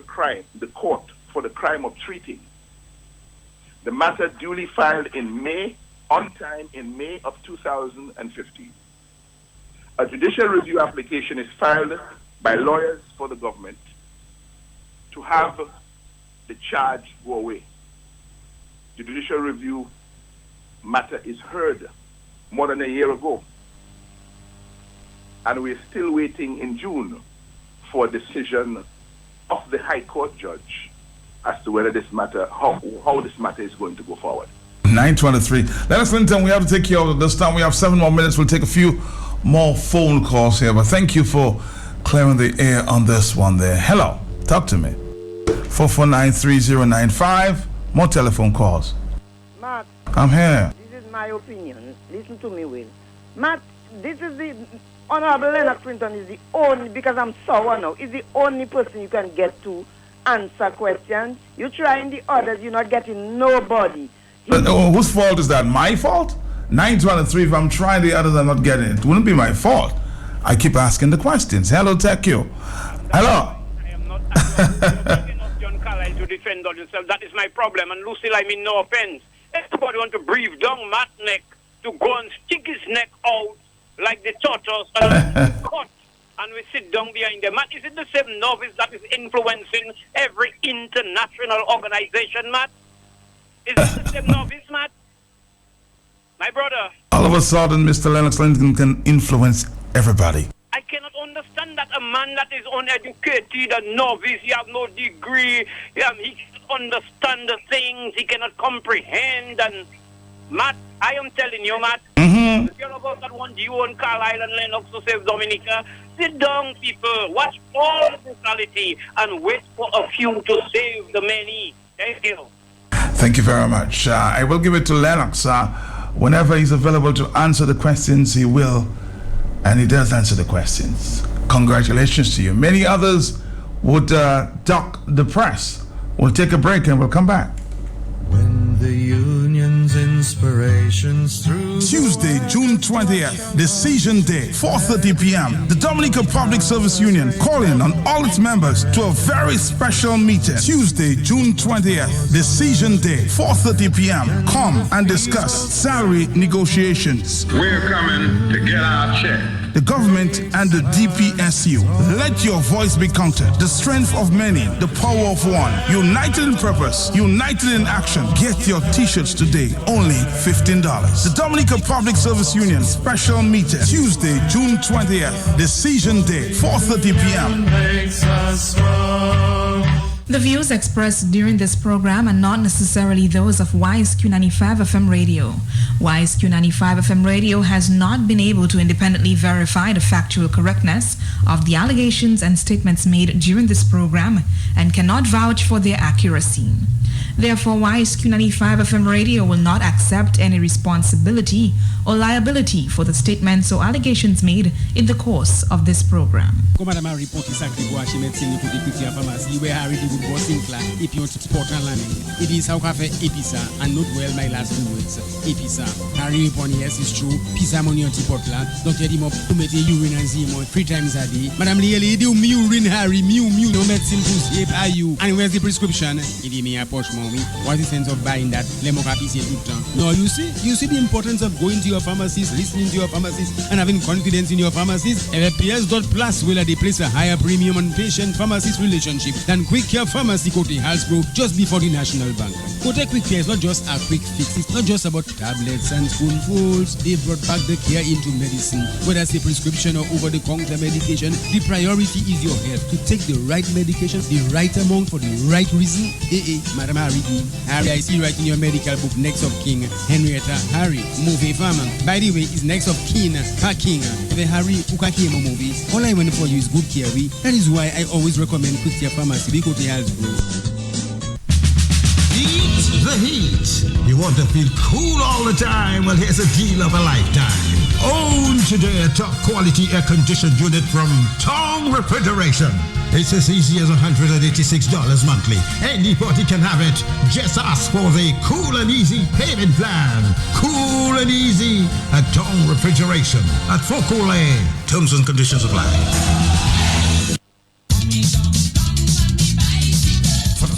court for the crime of treating? The matter duly filed in May, on time in May of 2015. A judicial review application is filed by lawyers for the government to have the charge go away. The judicial review matter is heard more than a year ago. And we're still waiting in June for a decision of the High Court judge as to whether this matter, how this matter is going to go forward. 9:23. Lennox Linton, we have to take you out at this time. We have 7 more minutes. We'll take a few more phone calls here, but thank you for clearing the air on this one there. Hello, talk to me. 4493095. More telephone calls. Matt, I'm here. this is my opinion. Listen to me, Will. Matt, this is the Honorable Lennox Linton is the only, because I'm sour now, is the only person you can get to answer questions. You trying the others, you're not getting nobody. Whose fault is that? My fault? 9:23. If I'm trying the others, I'm not getting it. It wouldn't be my fault. I keep asking the questions. Hello, Tech you. Hello. John Carlyle to defend on himself. That is my problem. And Lucille, I mean no offense. Everybody want to breathe down Matt's neck to go and stick his neck out like the tortoise and cut. And we sit down behind them. Matt, is it the same novice that is influencing every international organization, Matt? Is it the same novice, Matt? My brother. All of a sudden, Mr. Lennox Linton can influence everybody. I cannot understand that a man that is uneducated, a novice, he has no degree, he cannot understand the things, he cannot comprehend. And Matt, I am telling you, Matt, if you're about that one, you and Carlyle and Lennox to save Dominica, sit down, people, watch all the reality and wait for a few to save the many. Thank you. Thank you very much. I will give it to Lennox. Whenever he's available to answer the questions, he will. And he does answer the questions. Congratulations to you. Many others would duck the press. We'll take a break and we'll come back. When the union's inspirations through Tuesday, June 20th, Decision Day, 4:30 p.m. The Dominica Public Service Union calling on all its members to a very special meeting. Tuesday, June 20th, Decision Day, 4:30 p.m. Come and discuss salary negotiations. We're coming to get our check. The government and the DPSU. Let your voice be counted. The strength of many, the power of one. United in purpose, united in action. Get your t-shirts today, only $15. The Dominica Public Service Union special meeting, Tuesday, June 20th, Decision Day, 4:30 p.m. The views expressed during this program are not necessarily those of WISQ-95 FM Radio. WISQ-95 FM Radio has not been able to independently verify the factual correctness of the allegations and statements made during this program and cannot vouch for their accuracy. Therefore, WISQ-95 FM Radio will not accept any responsibility or liability for the statements or allegations made in the course of this program. If you want to support our land, it is how cafe Episa and not well my last 2 words. Episa. Harry upon yes is true. Pisa money on Tipotla. Don't get him up to make the urine and see him 3 times a day. Madam Lily, do urine Harry, mew, no medicine pussy are you. And where's the prescription? It me a posh mom. me. What's the sense of buying that? No, you see the importance of going to your pharmacist, listening to your pharmacist, and having confidence in your pharmacist. FPS.Plus will place a higher premium on patient-pharmacist relationship than Quick Care Pharmacy Kote Halsbro just before the National Bank. Kote Quick Care is not just a quick fix. It's not just about tablets and spoonfuls. They brought back the care into medicine. Whether it's a prescription or over-the-counter medication, the priority is your health. To take the right medication, the right amount for the right reason. Madam Harry, I see right in your medical book, next of King, Henrietta, Harry, movie farmer. By the way, it's next of King, King, the Harry Ukakemo movie. All I want for you is good care. That is why I always recommend Quick Care Pharmacy. We go to Halsbro. Eat the heat. You want to feel cool all the time? Well, here's a deal of a lifetime. Own today a top quality air conditioned unit from Tong Refrigeration. It's as easy as $186 monthly. Anybody can have it. Just ask for the Cool and Easy payment plan. Cool and Easy at Tong Refrigeration at Fokule. Terms and conditions apply.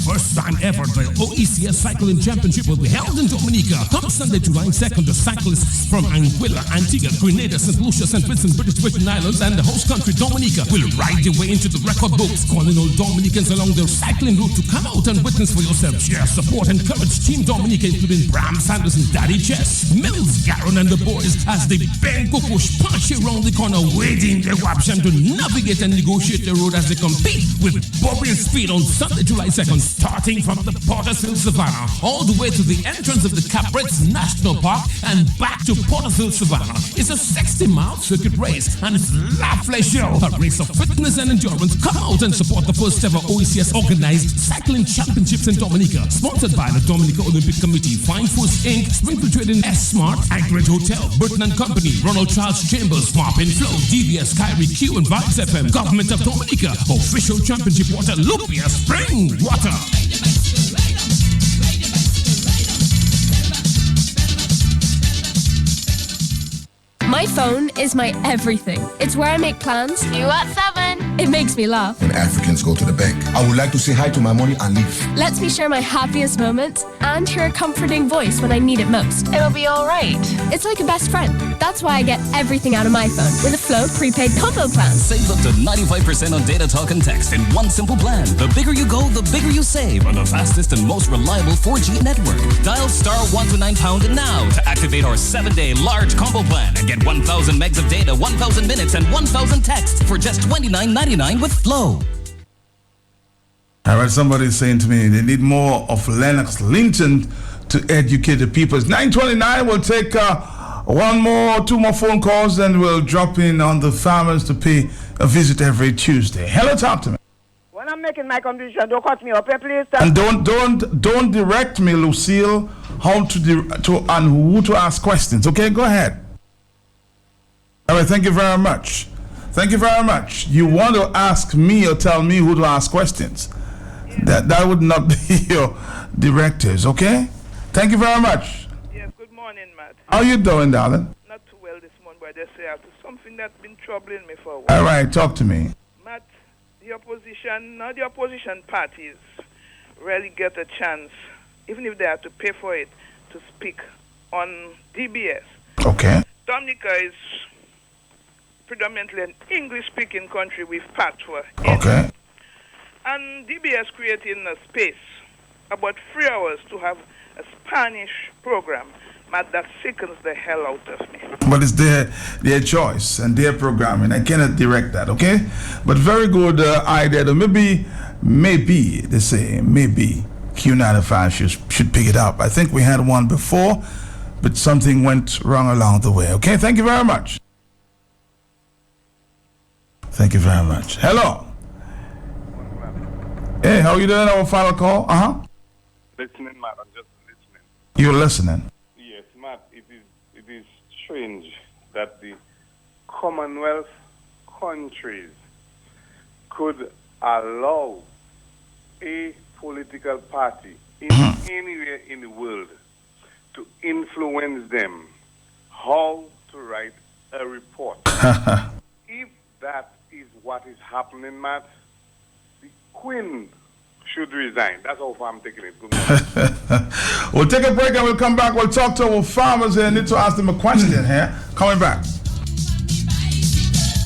First time ever, the OECS Cycling Championship will be held in Dominica. Come Sunday, July 2nd, the cyclists from Anguilla, Antigua, Grenada, St. Lucia, St. Vincent, British Virgin Islands, and the host country, Dominica, will ride their way into the record books, calling all Dominicans along their cycling route to come out and witness for yourselves. Share, support, and encourage Team Dominica, including Bram Sanders and Daddy Chess, Mills, Garon, and the boys, as they bang Kukush, punch around the corner, waiting their option to navigate and negotiate the road as they compete with Bobby and Speed on Sunday, July 2nd. Starting from the Porterville Savannah all the way to the entrance of the Caprettes National Park and back to Porterville Savannah. It's a 60-mile circuit race and it's lovely show. A race of fitness and endurance. Come out and support the first ever OECS organized cycling championships in Dominica. Sponsored by the Dominica Olympic Committee, Fine Foods Inc., Springfield Trading, S-Smart, Anchorage Hotel, Burton and Company, Ronald Charles Chambers, Marpin Flow, DVS, Kyrie Q, and Vibes FM. Government of Dominica. Official championship water, Lupia Spring Water. My phone is my everything. It's where I make plans. You at 7. It makes me laugh. When Africans go to the bank, I would like to say hi to my money and leave. Lets me share my happiest moments and hear a comforting voice when I need it most. It'll be all right. It's like a best friend. That's why I get everything out of my phone with a Flow prepaid combo plan. Save up to 95% on data, talk, and text in one simple plan. The bigger you go, the bigger you save on the fastest and most reliable 4G network. Dial *129# now to activate our 7-day large combo plan and get 1,000 megs of data, 1,000 minutes, and 1,000 texts for just $29.99 with Flow. I read somebody saying to me they need more of Lennox Linton to educate the people. It's 9:29. We'll take two more phone calls, and we'll drop in on the farmers to pay a visit every Tuesday. Hello, talk to me. When I'm making my contribution, don't cut me up, please. And don't direct me, Lucille, how to and who to ask questions. Okay, go ahead. All right, thank you very much. Thank you very much. You want to ask me or tell me who to ask questions? That would not be your directives, okay? Thank you very much. Yes, good morning, Matt. How you doing, darling? Not too well this morning, but I just say after something that's been troubling me for a while. All right, talk to me. Matt, the opposition parties rarely get a chance, even if they have to pay for it, to speak on DBS. Okay. Dominica is predominantly an English-speaking country with patois. Okay. And DBS creating a space, about 3 hours, to have a Spanish program. Matt, that sickens the hell out of me. But it's their choice and their programming. I cannot direct that, okay? But very good idea. Maybe, they say, maybe Q95 should pick it up. I think we had one before, but something went wrong along the way. Okay, thank you very much. Thank you very much. Hello. Hey, how you doing? Our final call? Listening, Matt. I'm just listening. You're listening? Yes, Matt. It is strange that the Commonwealth countries could allow a political party anywhere in the world to influence them how to write a report. If that is what is happening, Matt, the Queen should resign. That's how far I'm taking it. Good morning. We'll take a break and we'll come back. We'll talk to our farmers here. I need to ask them a question here. Coming back.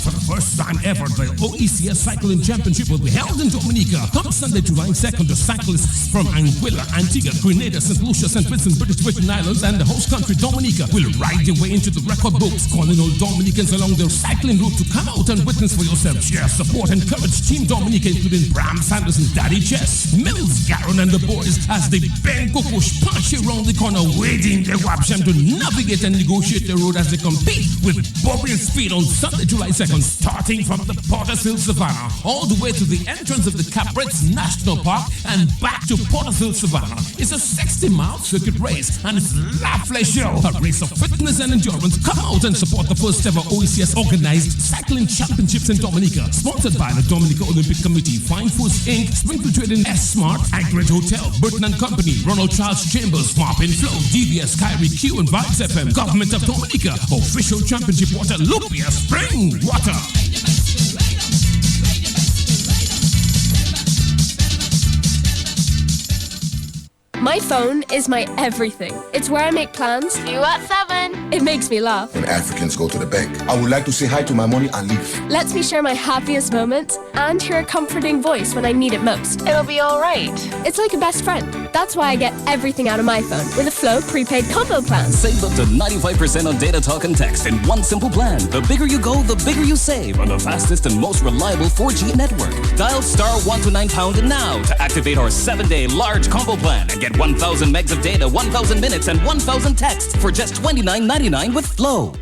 For the first time ever, the OECS Cycling Championship will be held in Dominica. Come Sunday, July 2nd, the cyclists from Anguilla, Antigua, Grenada, St. Lucia, St. Vincent, British Virgin Islands, and the host country, Dominica, will ride their way into the record books, calling all Dominicans along their cycling route to come out and witness for yourself. Share, support, and encourage Team Dominica, including Bram Sanders and Daddy Chess, Mills, Garon, and the boys, as they bang push around the corner, waiting their option to navigate and negotiate the road as they compete with boring speed on Sunday, July 2nd. Starting from the Porter's Hill Savannah all the way to the entrance of the Capretz National Park and back to Porter's Hill Savannah. It's a 60-mile circuit race and it's Laughly Show, a race of fitness and endurance. Come out and support the first ever OECS organized cycling championships in Dominica. Sponsored by the Dominica Olympic Committee, Fine Foods Inc., Sprinkle Trading, S-Smart, Anchorage Hotel, Burton and Company, Ronald Charles Chambers, Marpin Flow, DBS, Kyrie Q, and Vibes FM, Government of Dominica, official championship water, Lupia Spring Water. My phone is my everything. It's where I make plans. See you at 7. It makes me laugh. When Africans go to the bank, I would like to say hi to my money and leave. Lets me share my happiest moments and hear a comforting voice when I need it most. It'll be all right. It's like a best friend. That's why I get everything out of my phone with a Flow prepaid combo plan. Save up to 95% on data, talk, and text in one simple plan. The bigger you go, the bigger you save on the fastest and most reliable 4G network. Dial *129# now to activate our 7-day large combo plan and get 1,000 megs of data, 1,000 minutes, and 1,000 texts for just $29.99 with Flow.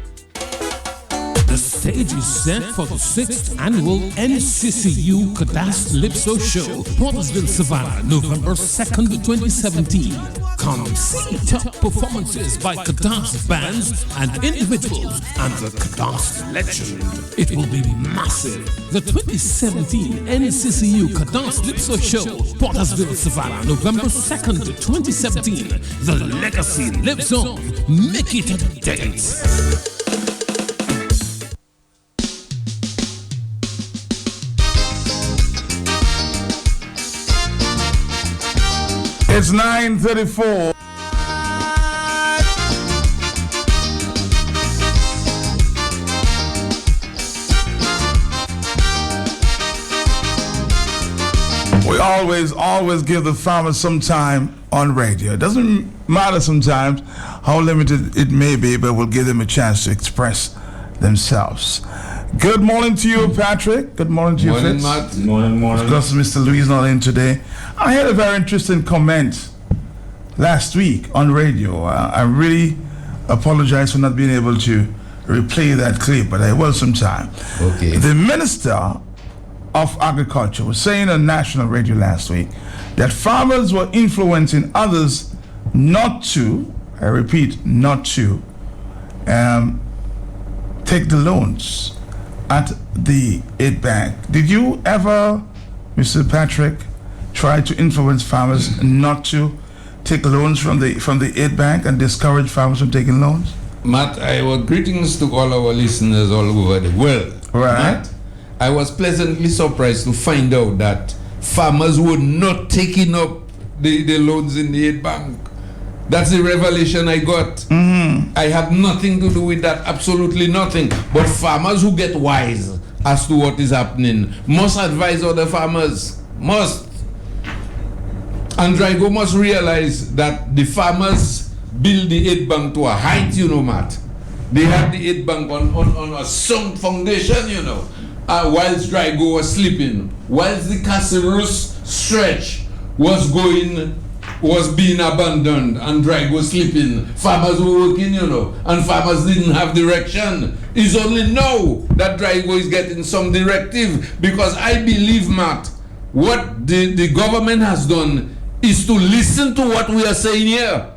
The stage is set for the 6th annual NCCU Kadas Lipso Show, Portersville, Savannah, November 2nd, 2017. Come see top performances by Kadas bands and individuals and the Kadas legend. It will be massive. The 2017 NCCU Kadas Lipso Show, Portersville, Savannah, November 2nd, 2017. The legacy lives on. Make it a date. It's 9:34. We always give the farmers some time on radio. It doesn't matter sometimes how limited it may be, but we'll give them a chance to express themselves. Good morning to you, Patrick. Good morning to you, Fitz. Matt. Morning. Of course, Mr. Louis is not in today. I had a very interesting comment last week on radio. I really apologize for not being able to replay that clip, but I will sometime. Okay. The Minister of Agriculture was saying on national radio last week that farmers were influencing others not to, I repeat, not to, take the loans at the aid bank. Did you ever, Mr. Patrick, try to influence farmers not to take loans from the aid bank and discourage farmers from taking loans? Matt, I want greetings to all our listeners all over the world. Right. Matt, I was pleasantly surprised to find out that farmers were not taking up the loans in the aid bank. That's the revelation I got. Mm-hmm. I had nothing to do with that, absolutely nothing. But farmers who get wise as to what is happening must advise other farmers. Must. And Drago must realize that the farmers build the aid bank to a height, Matt. They had the aid bank on a sound foundation, whilst Drago was sleeping. Whilst the Caceres stretch was being abandoned and Drago was sleeping, farmers were working, and farmers didn't have direction. It's only now that Drago is getting some directive, because I believe, Matt, what the government has done is to listen to what we are saying here.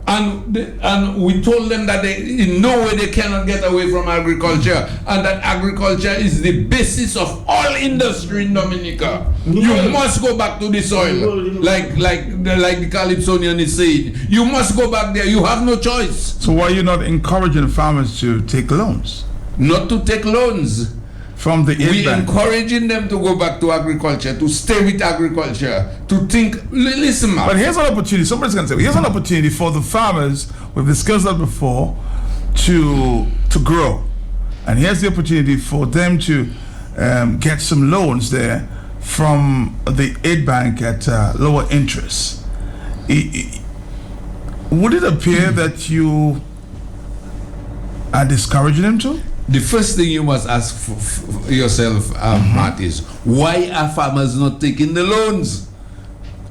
And we told them that in no way they cannot get away from agriculture, and that agriculture is the basis of all industry in Dominica. You must go back to the soil, like the Calypsonian is saying. You must go back there. You have no choice. So why are you not encouraging farmers to take loans? Not to take loans. from the we aid bank. encouraging them to go back to agriculture, to stay with agriculture, to think. Listen, man. But here's an opportunity. Somebody's going to say, here's an opportunity for the farmers. We've discussed that before, to grow, and here's the opportunity for them to get some loans there from the aid bank at lower interest. Would it appear that you are discouraging them to? The first thing you must ask for yourself, Matt, is why are farmers not taking the loans?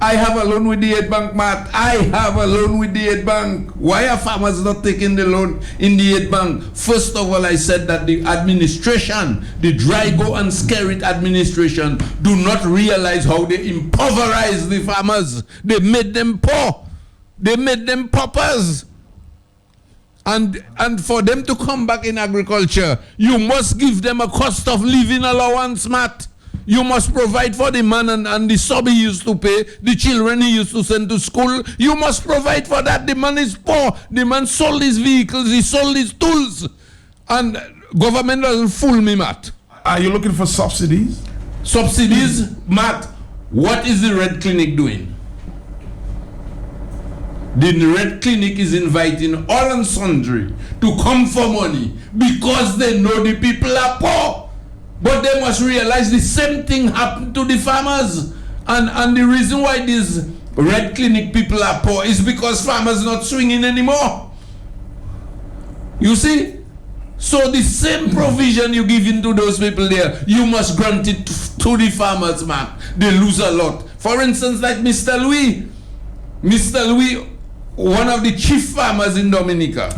I have a loan with the aid bank, Matt. I have a loan with the aid bank. Why are farmers not taking the loan in the aid bank? First of all, I said that the administration, the Drygo and Skerrit administration, do not realize how they impoverize the farmers. They made them poor. They made them paupers. And for them to come back in agriculture, you must give them a cost of living allowance, Matt. You must provide for the man and the sub he used to pay, the children he used to send to school. You must provide for that. The man is poor. The man sold his vehicles. He sold his tools. And government doesn't fool me, Matt. Are you looking for subsidies? Subsidies? Matt, what is the Red Clinic doing? The Red Clinic is inviting all and sundry to come for money because they know the people are poor. But they must realize the same thing happened to the farmers. And the reason why these Red Clinic people are poor is because farmers not swinging anymore. You see? So the same provision you give into those people there, you must grant it to the farmers, man. They lose a lot. For instance, like Mr. Louis. Mr. Louis, one of the chief farmers in Dominica,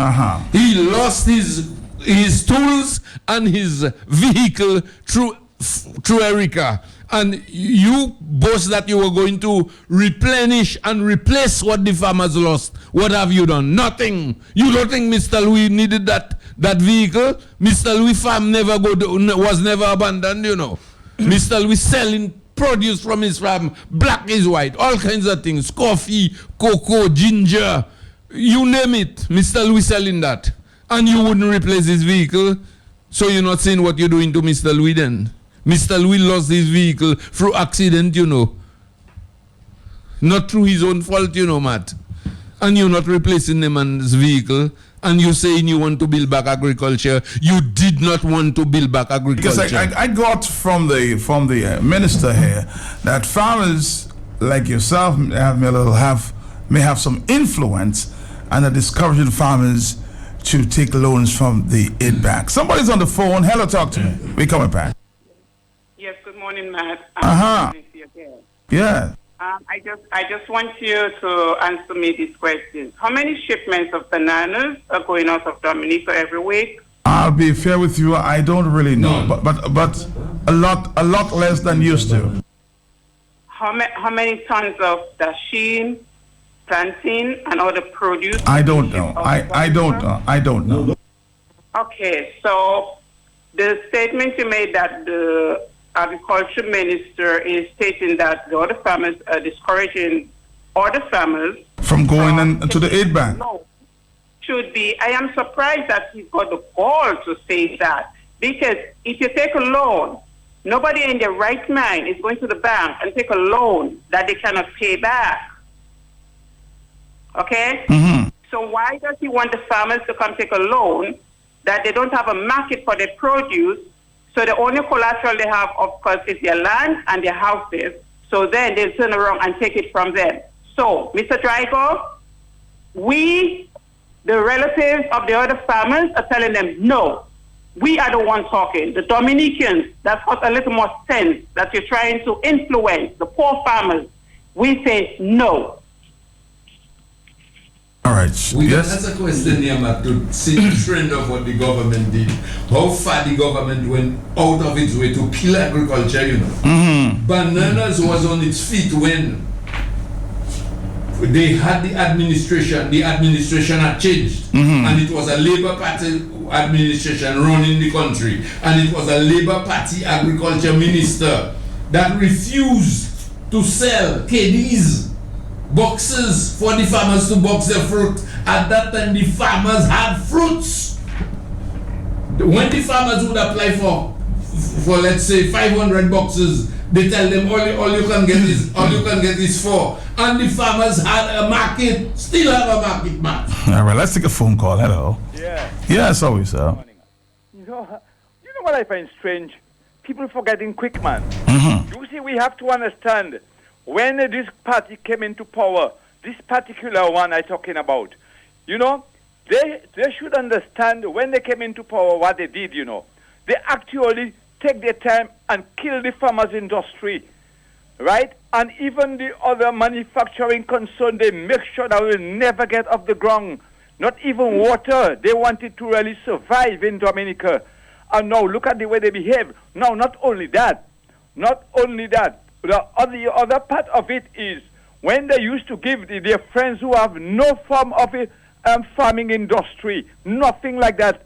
he lost his tools and his vehicle through Erica. And you boast that you were going to replenish and replace what the farmers lost. What have you done? Nothing. You don't think Mr. Louis needed that vehicle? Mr. Louis farm was never abandoned, you know. Mr. Louis selling produce from his farm, black is white, all kinds of things, coffee, cocoa, ginger, you name it. Mr. Louis selling that. And you wouldn't replace his vehicle. So you're not saying what you're doing to Mr. Louis then. Mr. Louis lost his vehicle through accident, you know. Not through his own fault, you know, Matt. And you're not replacing the man's vehicle. And you're saying you want to build back agriculture. You did not want to build back agriculture. Because I got from the minister here that farmers like yourself may have some influence and are discouraging farmers to take loans from the aid bank. Somebody's on the phone. Hello, talk to me. We're coming back. Yes, good morning, Matt. Yeah. I just want you to answer me this question. How many shipments of bananas are going out of Dominica every week? I'll be fair with you. I don't really know, but a lot less than used to. How many tons of dasheen, plantain, and other produce? I don't know. I don't know. Okay, so the statement you made that the agriculture minister is stating that the other farmers are discouraging other farmers from going into the aid bank. No, should be. I am surprised that he's got the gall to say that, because if you take a loan, nobody in their right mind is going to the bank and take a loan that they cannot pay back. Okay? Mm-hmm. So why does he want the farmers to come take a loan that they don't have a market for their produce? So the only collateral they have, of course, is their land and their houses. So then they'll turn around and take it from them. So, Mr. Drygo, we, the relatives of the other farmers, are telling them, no, we are the ones talking. The Dominicans, that's got a little more sense that you're trying to influence the poor farmers. We say no. All right. That's a question here, Matt, to see the trend of what the government did. How far the government went out of its way to kill agriculture, you know. Mm-hmm. Bananas was on its feet when they had the administration. The administration had changed. Mm-hmm. And it was a Labour Party administration running the country. And it was a Labour Party agriculture minister that refused to sell KDs. Boxes for the farmers to box their fruit. At that time, the farmers had fruits. When the farmers would apply for for let's say 500 boxes. They tell them all you can get is 4. And the farmers had a market, still have a market, man. All right, let's take a phone call. Hello. Yeah. Yes, always, sir. You know what I find strange? People forgetting quick, man. You see, we have to understand, when this party came into power, this particular one I'm talking about, you know, they should understand when they came into power what they did, you know. They actually take their time and kill the farmers' industry, right? And even the other manufacturing concern, they make sure that will never get off the ground. Not even water. They wanted to really survive in Dominica. And now look at the way they behave. Now, not only that, the other part of it is when they used to give their friends who have no form of a farming industry, nothing like that.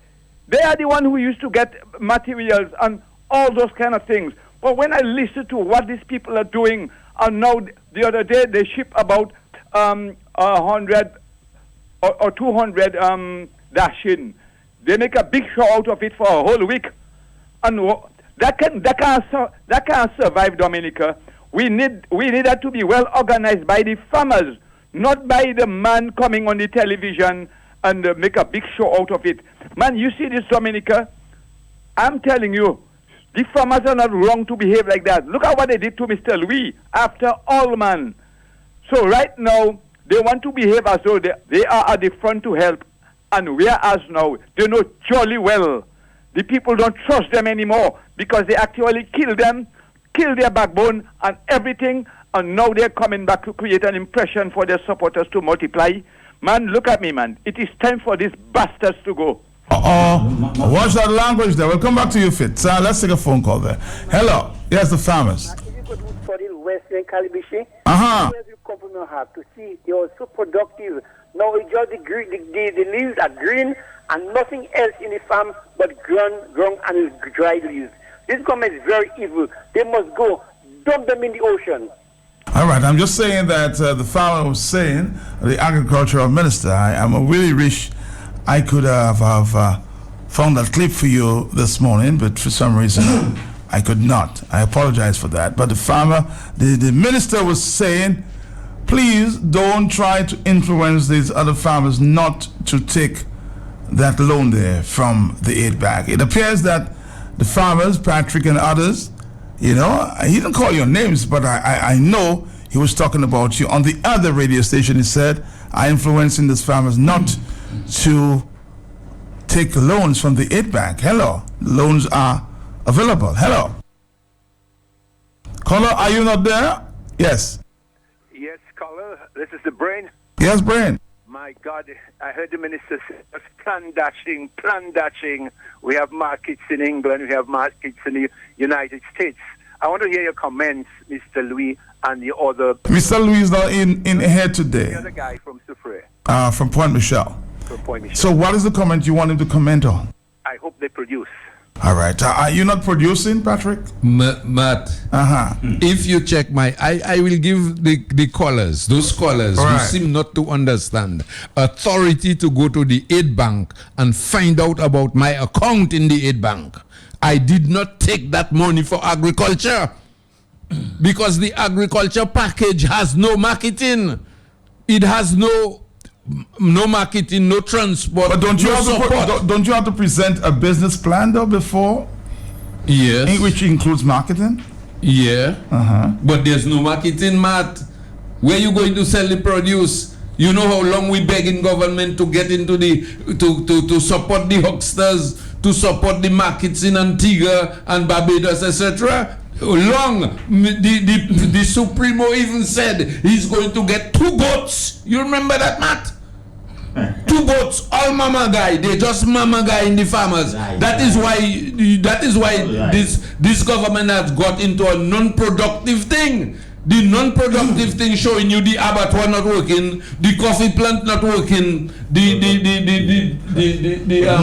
They are the one who used to get materials and all those kind of things. But when I listen to what these people are doing, and now the other day they ship about 100 or 200 Dashin. They make a big show out of it for a whole week, and that can't survive Dominica. We need that to be well organized by the farmers, not by the man coming on the television and make a big show out of it. Man, you see this Dominica? I'm telling you, the farmers are not wrong to behave like that. Look at what they did to Mr. Louis after all, man. So right now, they want to behave as though they are at the front to help. And whereas now, they know jolly well the people don't trust them anymore because they actually kill them, kill their backbone and everything, and now they're coming back to create an impression for their supporters to multiply. Man, look at me, man. It is time for these bastards to go. Watch that language there. We'll come back to you, Fitz. Let's take a phone call there. Hello. Yes, the farmers. Western Calibishi. Where's your company have to see they are so productive. Now it's just the leaves are green and nothing else in the farm but ground and dried leaves. This government is very evil. They must go dump them in the ocean. All right, I'm just saying that the farmer was saying, the agricultural minister, I really wish I could have found that clip for you this morning, but for some reason I could not. I apologize for that. But the farmer, the minister was saying, please don't try to influence these other farmers not to take that loan there from the aid bank. It appears that the farmers, Patrick and others, you know, he didn't call your names, but I know he was talking about you. On the other radio station, he said, I'm influencing these farmers not to take loans from the aid bank. Hello. Loans are available. Hello. Caller, are you not there? Yes. Yes, caller. This is the Brain. Yes, Brain. My God, I heard the minister say, plan dashing. We have markets in England, we have markets in the United States. I want to hear your comments, Mr. Louis, and the other... Mr. Louis is not in here today. The other guy from Soufriere. From Point Michel. From Point Michel. So what is the comment you want him to comment on? I hope they produce. All right. Are you not producing, Patrick? Matt, if you check I will give the callers, those callers who seem not to understand, authority to go to the aid bank and find out about my account in the aid bank. I did not take that money for agriculture because the agriculture package has no marketing. It has no marketing, no transport. But don't you have to present a business plan though before? Yes. Which includes marketing? Yeah. But there's no marketing, Matt. Where you going to sell the produce? You know how long we beg in government to get into to support the hucksters, to support the markets in Antigua and Barbados, etc. Long. The Supremo even said he's going to get 2 boats. You remember that, Matt? 2 boats, all mama guy. They just mama guy in the farmers. That is why this government has got into a non-productive thing. The non-productive thing showing you the abattoir not working, the coffee plant not working,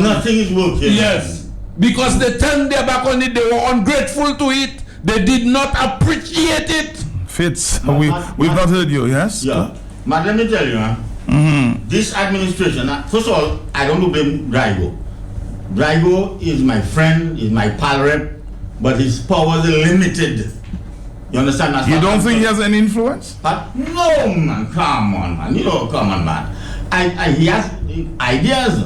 nothing is working. Yes, because they turned their back on it. They were ungrateful to it. They did not appreciate it. Fitz, we've not heard you. Yes. Yeah, but let me tell you, this administration. First of all, I don't blame Drago. Drago is my friend, is my pal rep. but his powers are limited. You understand? That's You what don't I'm think he saying. has any influence? But no, man, come on, man. Come on, man. He has ideas,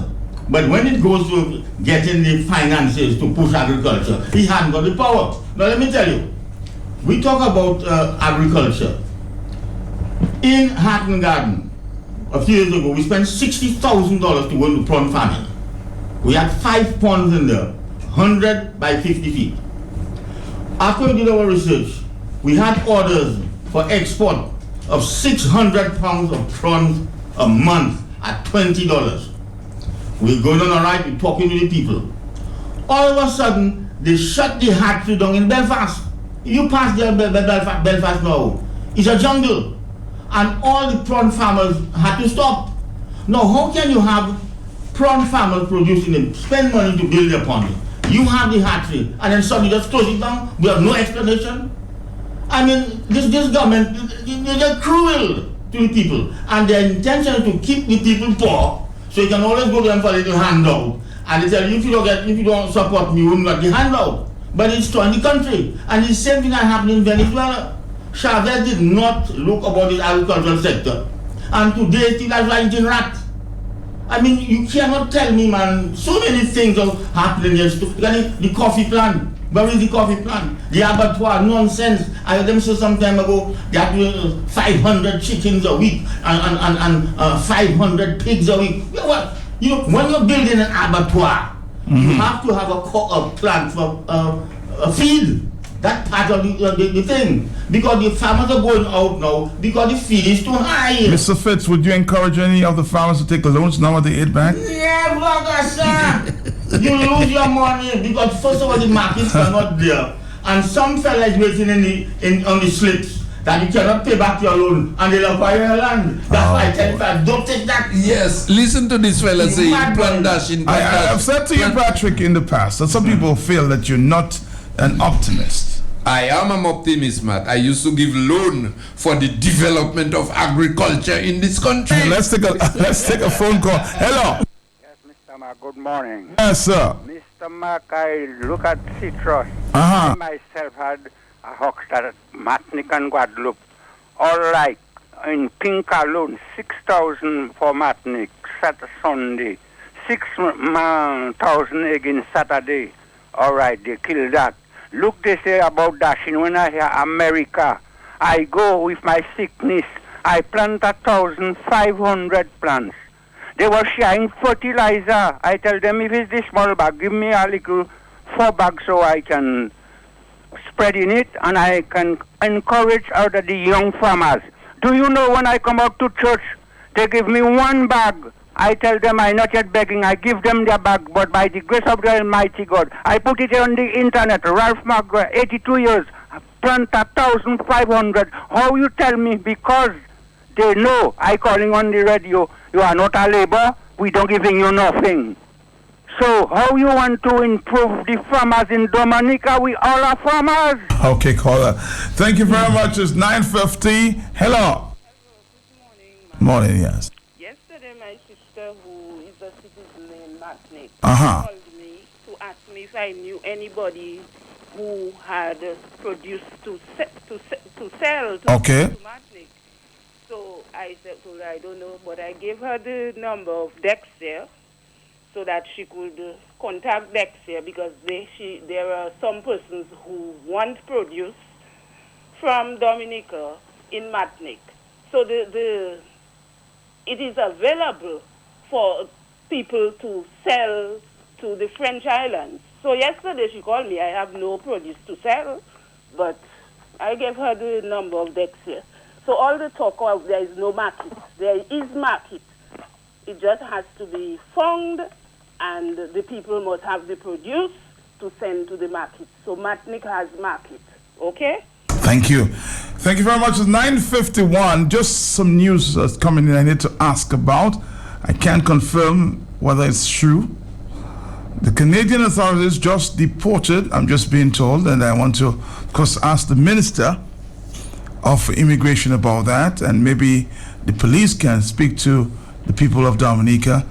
but when it goes to getting the finances to push agriculture, he hasn't got the power. Now, let me tell you, we talk about agriculture. In Hatton Garden, a few years ago, we spent $60,000 to go into prawn farming. We had 5 ponds in there, 100 by 50 feet. After we did our research, we had orders for export of 600 pounds of prawns a month at $20. We're going on all right, we're talking to the people. All of a sudden, they shut the hatchery down in Belfast. You pass there, Belfast now, it's a jungle. And all the prawn farmers had to stop. Now, how can you have prawn farmers producing them, spend money to build their pond? You have the hatchery, and then suddenly just close it down. We have no explanation. I mean, this government, they're cruel to the people, and their intention is to keep the people poor, so you can always go to them for a little handout, and they tell you, if you don't support me, you won't get the handout. But it's destroying the country, and the same thing that happened in Venezuela. Chavez did not look about the agricultural sector, and today still has ranching rat. I mean, you cannot tell me, man, so many things are happening here. The coffee plant. Where is the coffee plant? The abattoir, nonsense. I heard them say some time ago that 500 chickens a week and 500 pigs a week. What? You know, when you're building an abattoir, you have to have a plant for a feed. That part of the thing. Because the farmers are going out now because the feed is too high. Mr. Fitz, would you encourage any of the farmers to take loans now at the aid bank? Never, sir. You lose your money because first of all the markets are not there. And some fellas is waiting on the slips that you cannot pay back your loan and they'll acquire your land. That's why I tell you, don't take that. Yes, listen to this fella saying plantation. I've said to you, Patrick, in the past that some people feel that you're not an optimist. I am an optimist, Matt. I used to give loan for the development of agriculture in this country. Let's take a phone call. Hello. Yes, Mr. Mark, good morning. Yes, sir. Mr. Mark, I look at citrus. Uh-huh. I myself had a huckster at Matnick and Guadeloupe. All right, in pink alone, 6,000 for Matnick, Sunday. 6,000 again Saturday. All right, they killed that. Look, they say about dashing. When I hear America, I go with my sickness. I plant 1,500 plants. They were sharing fertilizer. I tell them, if it's this small bag, give me a little 4 bags so I can spread in it and I can encourage other the young farmers. Do you know when I come out to church, they give me 1 bag. I tell them I'm not yet begging. I give them their bag, but by the grace of the Almighty God, I put it on the internet. Ralph McGraw, 82 years, plant 1,500. How you tell me? Because they know I calling on the radio. You are not a labor. We don't giving you nothing. So how you want to improve the farmers in Dominica? We all are farmers. Okay, caller. Thank you very much. It's 9:50. Hello. Morning, yes. Yesterday, my sister, who is a citizen in Matnick, Uh-huh. called me to ask me if I knew anybody who had produced to sell to Okay. Matnick. So I said, well, I don't know, but I gave her the number of Dexter so that she could contact Dexter because there are some persons who want produce from Dominica in Matnick. So it is available for people to sell to the French islands. So yesterday she called me. I have no produce to sell, but I gave her the number of Dexter. So all the talk of there is no market. There is market. It just has to be found, and the people must have the produce to send to the market. So Matnick has market. Okay? Thank you. Thank you very much. It's 9:51. Just some news that's coming in I need to ask about. I can't confirm whether it's true. The Canadian authorities just deported, I'm just being told, and I want to, of course, ask the Minister of Immigration about that, and maybe the police can speak to the people of Dominica.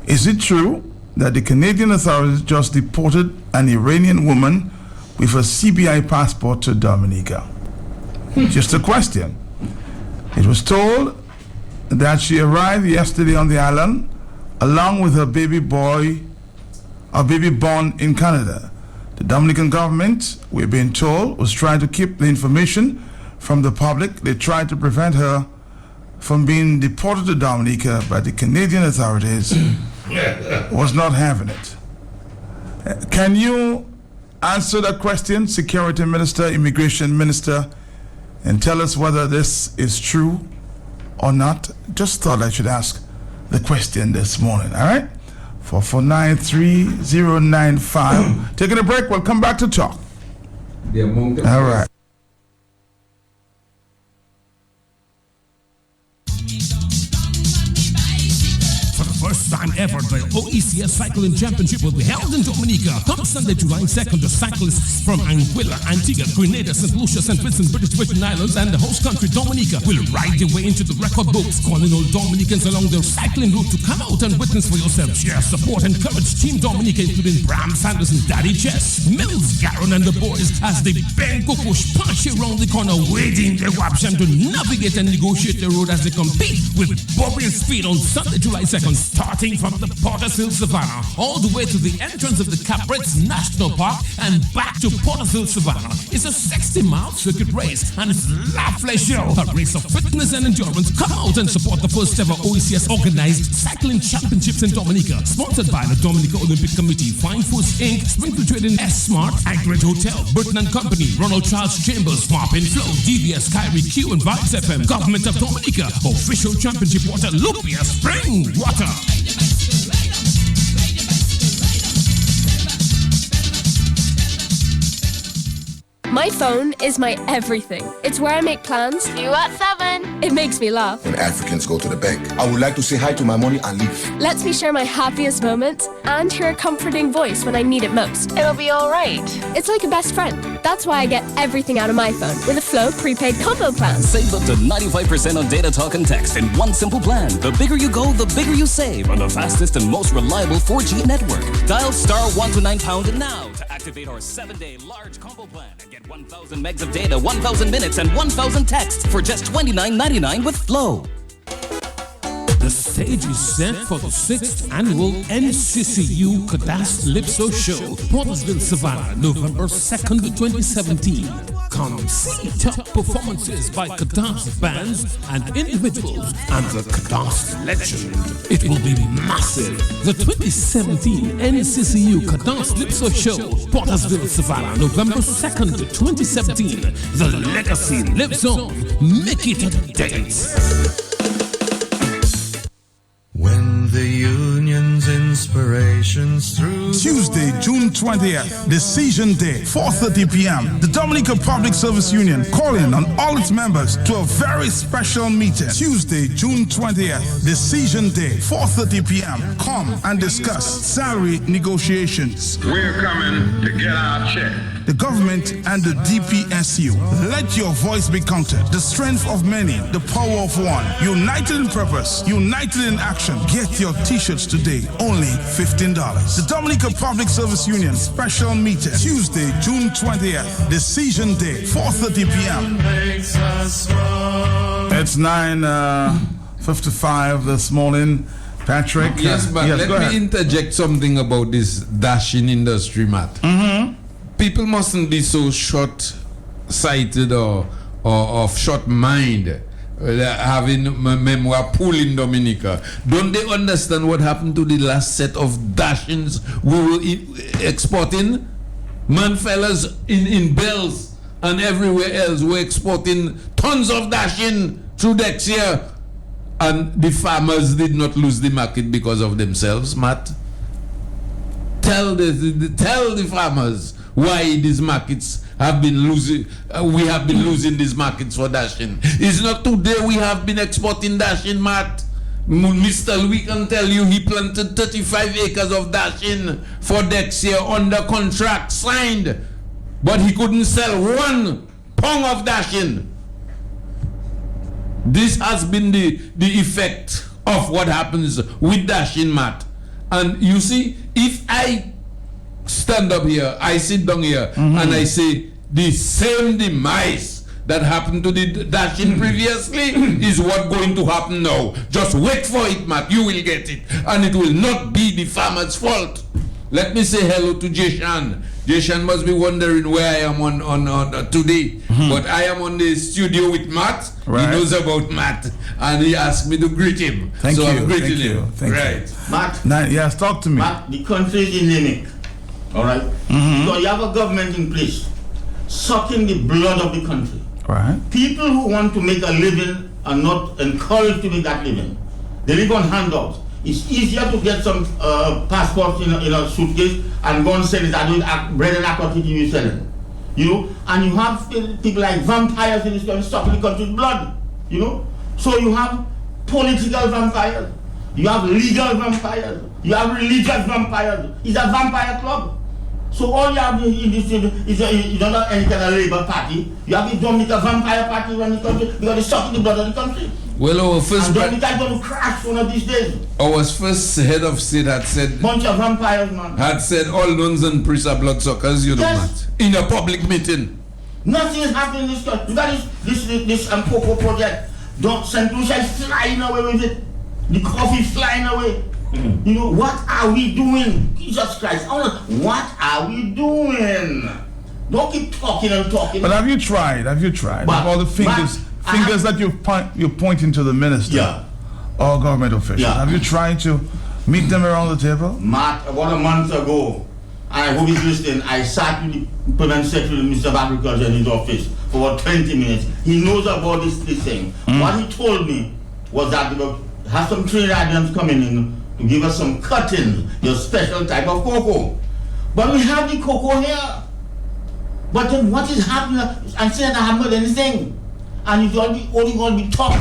Is it true that the Canadian authorities just deported an Iranian woman with a CBI passport to Dominica? Just a question. It was told that she arrived yesterday on the island along with her baby boy, a baby born in Canada. The Dominican government, we're being told, was trying to keep the information from the public. They tried to prevent her from being deported to Dominica, but the Canadian authorities was not having it. Can you answer that question, Security Minister, Immigration Minister, and tell us whether this is true or not? Just thought I should ask the question this morning, all right? 4493095. Taking a break, we'll come back to talk. All right. First time ever, the OECS Cycling Championship will be held in Dominica. Come Sunday, July 2nd, the cyclists from Anguilla, Antigua, Grenada, St. Lucia, St. Vincent, British Virgin Islands, and the host country, Dominica, will ride their way into the record books, calling all Dominicans along their cycling route to come out and witness for yourself. Share, support, and encourage Team Dominica, including Bram Sanders and Daddy Chess, Mills, Garon, and the boys, as they bang Kokosh punch around the corner, waiting their option to navigate and negotiate the road as they compete with bobbing speed on Sunday, July 2nd. Starting from the Porterville Savannah all the way to the entrance of the Caprettes National Park and back to Porterville Savannah. It's a 60-mile circuit race and it's lovely show. A race of fitness and endurance. Come out and support the first ever OECS organized cycling championships in Dominica. Sponsored by the Dominica Olympic Committee, Fine Foods Inc., Springfield Trading, S-Smart, Agret Hotel, Burton and Company, Ronald Charles Chambers, Smart and Flow, DBS, Kyrie Q, and Vibes FM, Government of Dominica, Official Championship Water, Lupia Spring Water. My phone is my everything. It's where I make plans. You at 7. It makes me laugh. When Africans go to the bank, I would like to say hi to my money and leave. Lets me share my happiest moments and hear a comforting voice when I need it most. It'll be all right. It's like a best friend. That's why I get everything out of my phone with a Flow prepaid combo plan. Save up to 95% on data, talk, and text in one simple plan. The bigger you go, the bigger you save on the fastest and most reliable 4G network. Dial *129# now to activate our 7-day large combo plan and get 1,000 megs of data, 1,000 minutes, and 1,000 texts for just $29.99 with Flow. The stage is set for the 6th annual NCCU Cadastro Lipso Show, Portersville, Savannah, November 2nd, 2017. Come see top performances by Cadastro bands and individuals and the Cadastro legend. It will be massive. The 2017 NCCU Cadastro Lipso Show, Portersville, Savannah, November 2nd, 2017. The legacy lives on. Make it a date. When the union's inspirations through Tuesday, June 20th, Decision Day, 4:30 p.m. The Dominica Public Service Union calling on all its members to a very special meeting. Tuesday, June 20th, Decision Day, 4:30 p.m. Come and discuss salary negotiations. We're coming to get our check. The government and the DPSU. Let your voice be counted. The strength of many, the power of one. United in purpose, united in action. Get your t-shirts today, only $15. The Dominica Public Service Union special meeting, Tuesday, June 20th, Decision Day, 4:30 p.m. It's 9:55 this morning. Patrick? Yes, but let me interject something about this dashing industry, Matt. People mustn't be so short-sighted or of short mind, having memoir pool in Dominica. Don't they understand what happened to the last set of dashings we were exporting? Man, fellas in Bells and everywhere else were exporting tons of dashing through Dexia, and the farmers did not lose the market because of themselves, Matt. Tell the farmers why these markets have been losing. We have been losing these markets for dashing. It's not today we have been exporting dashing, Matt. Mr. Louis can tell you he planted 35 acres of dashing for Dexia under contract signed, but he couldn't sell one pound of dashing. This has been the effect of what happens with dashing, Matt. And you see, if I stand up here, I sit down here, and I say the same demise that happened to the Dashin previously is what going to happen now. Just wait for it, Matt. You will get it. And it will not be the farmer's fault. Let me say hello to Jeshan. Jeshan must be wondering where I am on today. But I am on the studio with Matt. Right. He knows about Matt. And he asked me to greet him. Thank so you. I'm greeting him. Thank right. you. Matt. Now, yes, talk to me. Matt, the country is anemic. All right? So you have a government in place sucking the blood of the country. Right. People who want to make a living are not encouraged to make that living. They live on handouts. It's easier to get some passports in a suitcase and go and sell it and do bread and aquatic you sell it. You know? And you have people like vampires in this country sucking the country's blood. You know? So you have political vampires. You have legal vampires. You have religious vampires. It's a vampire club. So all you have in this is not any kind of Labour Party. You have the Dominica Vampire Party around the country because they're sucking the blood of the country. Well, our first... And Dominica is going to crash one of these days. Our first head of state had said... Bunch of vampires, man. Had said all nuns and priests are bloodsuckers, you know, Yes. Matt. In a public meeting. Nothing is happening in this country. You got this Cocoa project. St. Lucia is flying away with it. The coffee is flying away. You know, what are we doing? Jesus Christ. What are we doing? Don't keep talking and talking. But have you tried? But, all the fingers that you're pointing to the minister or government officials. Yeah. Have you tried to meet them around the table? Matt, about a month ago, and I hope he's listening, I sat with the Permanent Secretary of the Minister of Agriculture in his office for about 20 minutes. He knows about this thing. What he told me was that they will have some Trinidadians coming in to give us some cuttings, your special type of cocoa. But we have the cocoa here. But then what is happening? I said I haven't heard anything. And it's only going to be talk.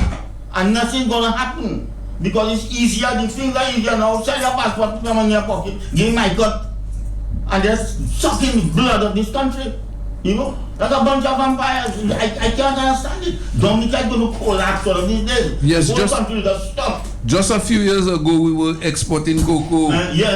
And nothing's going to happen. Because it's easier, the things are easier now. Sell your passport, put them in your pocket, give my cut. And they're sucking the blood of this country. You know? That's a bunch of vampires. I can't understand it. Dominica is going to collapse one of these days. Yes, the whole country just stop. Just a few years ago, we were exporting cocoa.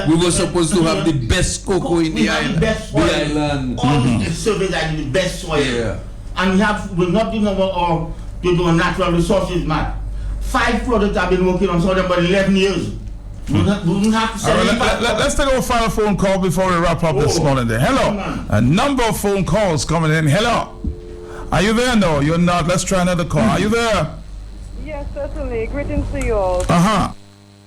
We were supposed to have the best cocoa in the island. All the surveys are the best soil. Yeah. And we're not doing about to do natural resources, man. 5 projects I've been working on, some of them for 11 years. We don't have to sell let's take our final phone call before we wrap up this morning. There. Hello. A number of phone calls coming in. Hello. Are you there? No, you're not. Let's try another call. Are you there? Yes, certainly. Greetings to you all.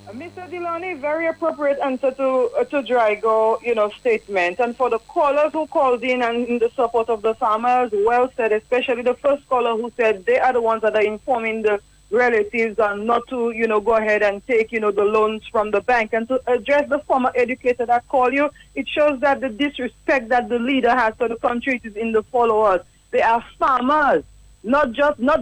Mr. Delany, very appropriate answer to Drago, statement. And for the callers who called in and in the support of the farmers, well said, especially the first caller who said they are the ones that are informing the relatives and not to, go ahead and take, the loans from the bank. And to address the former educator that called you, it shows that the disrespect that the leader has for the country is in the followers. They are farmers, not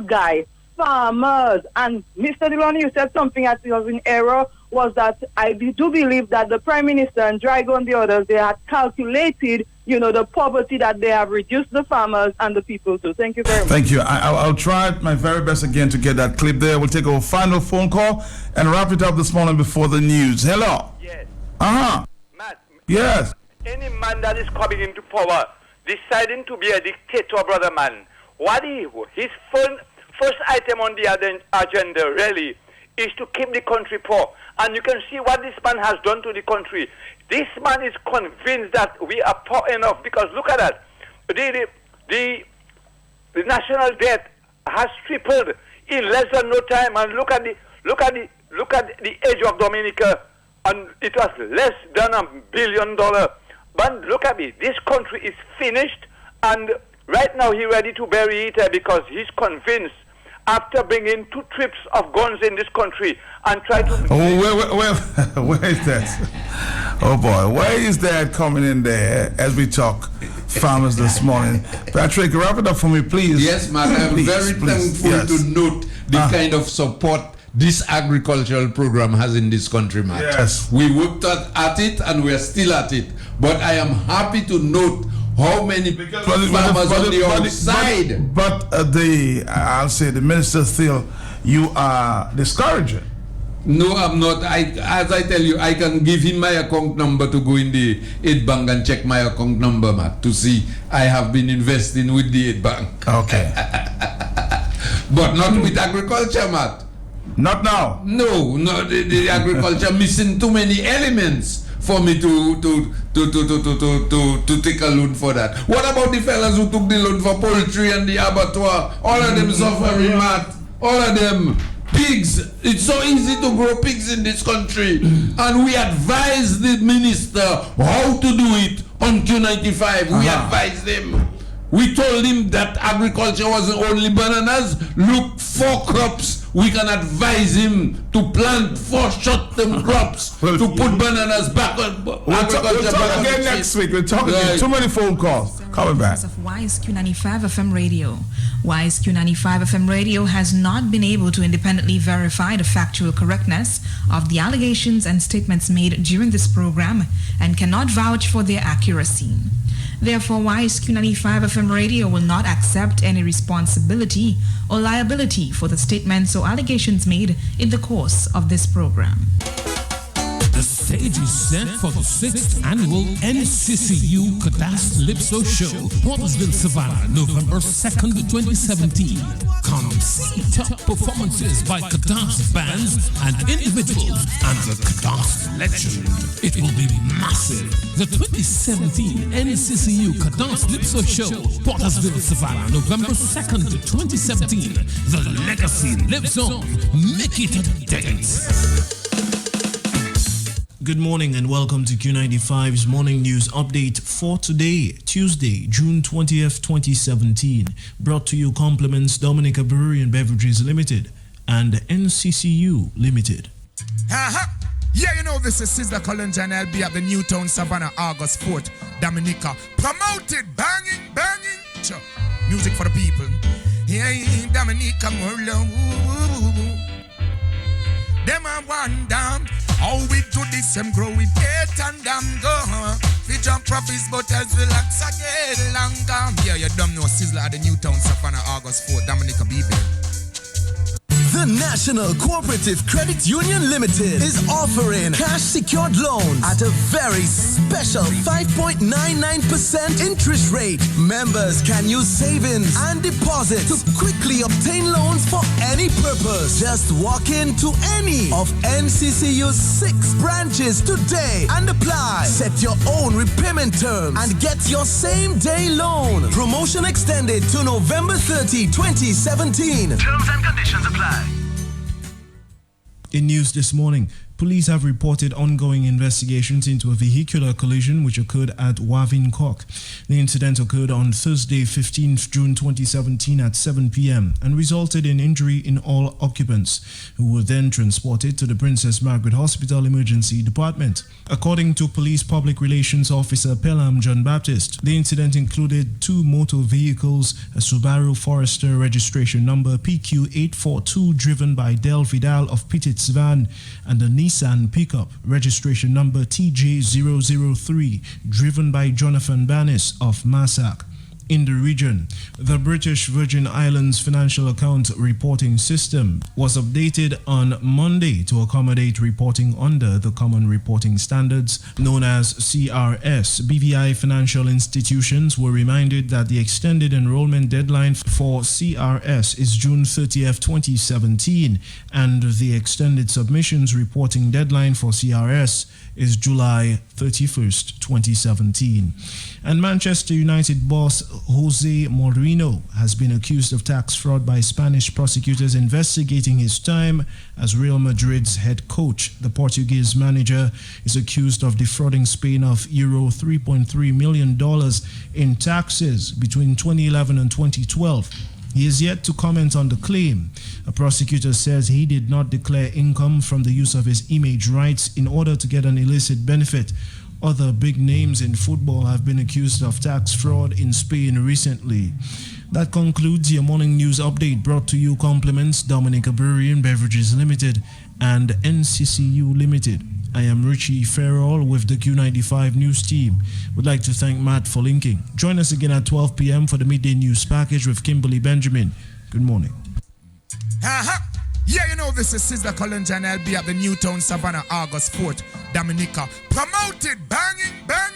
guys, farmers. And Mr. Delany, you said something that was in error, was that I do believe that the Prime Minister and Drago and the others, they had calculated, the poverty that they have reduced the farmers and the people to. Thank you very much. Thank you. I'll try my very best again to get that clip there. We'll take our final phone call and wrap it up this morning before the news. Hello. Yes. Matt. Yes. Any man that is coming into power, deciding to be a dictator, brother man, his first item on the agenda really is to keep the country poor. And you can see what this man has done to the country. This man is convinced that we are poor enough, because look at that. The national debt has tripled in less than no time, and look at the age of Dominica, and it was less than $1 billion. But look at me, this country is finished, and right now he's ready to bury it because he's convinced, after bringing 2 trips of guns in this country and try to... Where is that? Oh boy, where is that coming in there as we talk farmers this morning? Patrick, wrap it up for me, please. Yes, Matt, I'm very thankful to note the kind of support this agricultural program has in this country, Matt. Yes. We worked at it and we're still at it. But I am happy to note how many farmers on the outside. I'll say the minister still, you are discouraging No, I'm not. As I tell you, I can give him my account number to go in the Aid Bank and check my account number, Matt, to see I have been investing with the Aid Bank. Okay. But not with agriculture, Matt. Not now. No, the agriculture missing too many elements for me to take a loan for that. What about the fellas who took the loan for poultry and the abattoir? All of them suffering, Matt. All of them. Pigs. It's so easy to grow pigs in this country. And we advised the minister how to do it on Q95. We advised him. We told him that agriculture wasn't only bananas. Look for crops. We can advise him to plant 4 short-term crops to put bananas back on agriculture. We'll talk again next week. We'll talk again. Too many phone calls. Coming back. Of WISE Q95 FM radio. WISE Q95 FM radio has not been able to independently verify the factual correctness of the allegations and statements made during this program and cannot vouch for their accuracy. Therefore, WISE Q95 FM radio will not accept any responsibility or liability for the statements or allegations made in the course of this program. The stage is set for the 6th annual NCCU Calypso Show, Portersville, Savannah, November 2nd, 2017. Come see top performances by Cadence bands and individuals and the Cadence legend. It will be massive. The 2017 NCCU Calypso Show, Portersville, Savannah, November 2nd, 2017. The legacy lives on. Make it a date. Good morning and welcome to Q95's morning news update for today, Tuesday, June 20th, 2017. Brought to you compliments Dominica Brewery and Beverages Limited and NCCU Limited. Yeah, you know this is Sizzla Collins and I'll be at the Newtown Savannah August 4th, Dominica. Promoted, banging. Music for the people. Yeah, Dominica Merlot. Them are one down. How we do this, them grow with it and damn go. We jump profits, but as relax again longer. Yeah, you don't know Sizzla at the Newtown Savannah August 4th, Dominica be there. The National Cooperative Credit Union Limited is offering cash secured loans at a very special 5.99% interest rate. Members can use savings and deposits to quickly obtain loans for any purpose. Just walk into any of NCCU's 6 branches today and apply. Set your own repayment terms and get your same day loan. Promotion extended to November 30, 2017. Terms and conditions apply. In news this morning, police have reported ongoing investigations into a vehicular collision which occurred at Wavincock. The incident occurred on Thursday, 15th June 2017 at 7 p.m. and resulted in injury in all occupants, who were then transported to the Princess Margaret Hospital Emergency Department. According to Police Public Relations Officer Pelham John Baptist, the incident included 2 motor vehicles, a Subaru Forester registration number PQ842 driven by Del Vidal of Pitts Van and a Nissan pickup registration number TJ003 driven by Jonathan Banis of Massac. In the region, the British Virgin Islands Financial Account Reporting System was updated on Monday to accommodate reporting under the Common Reporting Standards known as CRS. BVI financial institutions were reminded that the extended enrollment deadline for CRS is June 30th, 2017, and the extended submissions reporting deadline for CRS is July 31st, 2017. And Manchester United boss Jose Mourinho has been accused of tax fraud by Spanish prosecutors investigating his time as Real Madrid's head coach. The Portuguese manager is accused of defrauding Spain of Euro $3.3 million in taxes between 2011 and 2012. He is yet to comment on the claim. A prosecutor says he did not declare income from the use of his image rights in order to get an illicit benefit. Other big names in football have been accused of tax fraud in Spain recently. That concludes your morning news update, brought to you compliments Dominica Brewery and Beverages Limited and NCCU Limited. I am Richie Farrell with the Q95 News team. Would like to thank Matt for linking. Join us again at 12 p.m. for the midday news package with Kimberly Benjamin. Good morning. Yeah, you know this is Sizzla Collins and I'll be at the Newtown Savannah August 4th, Dominica. Promoted, banging, banging.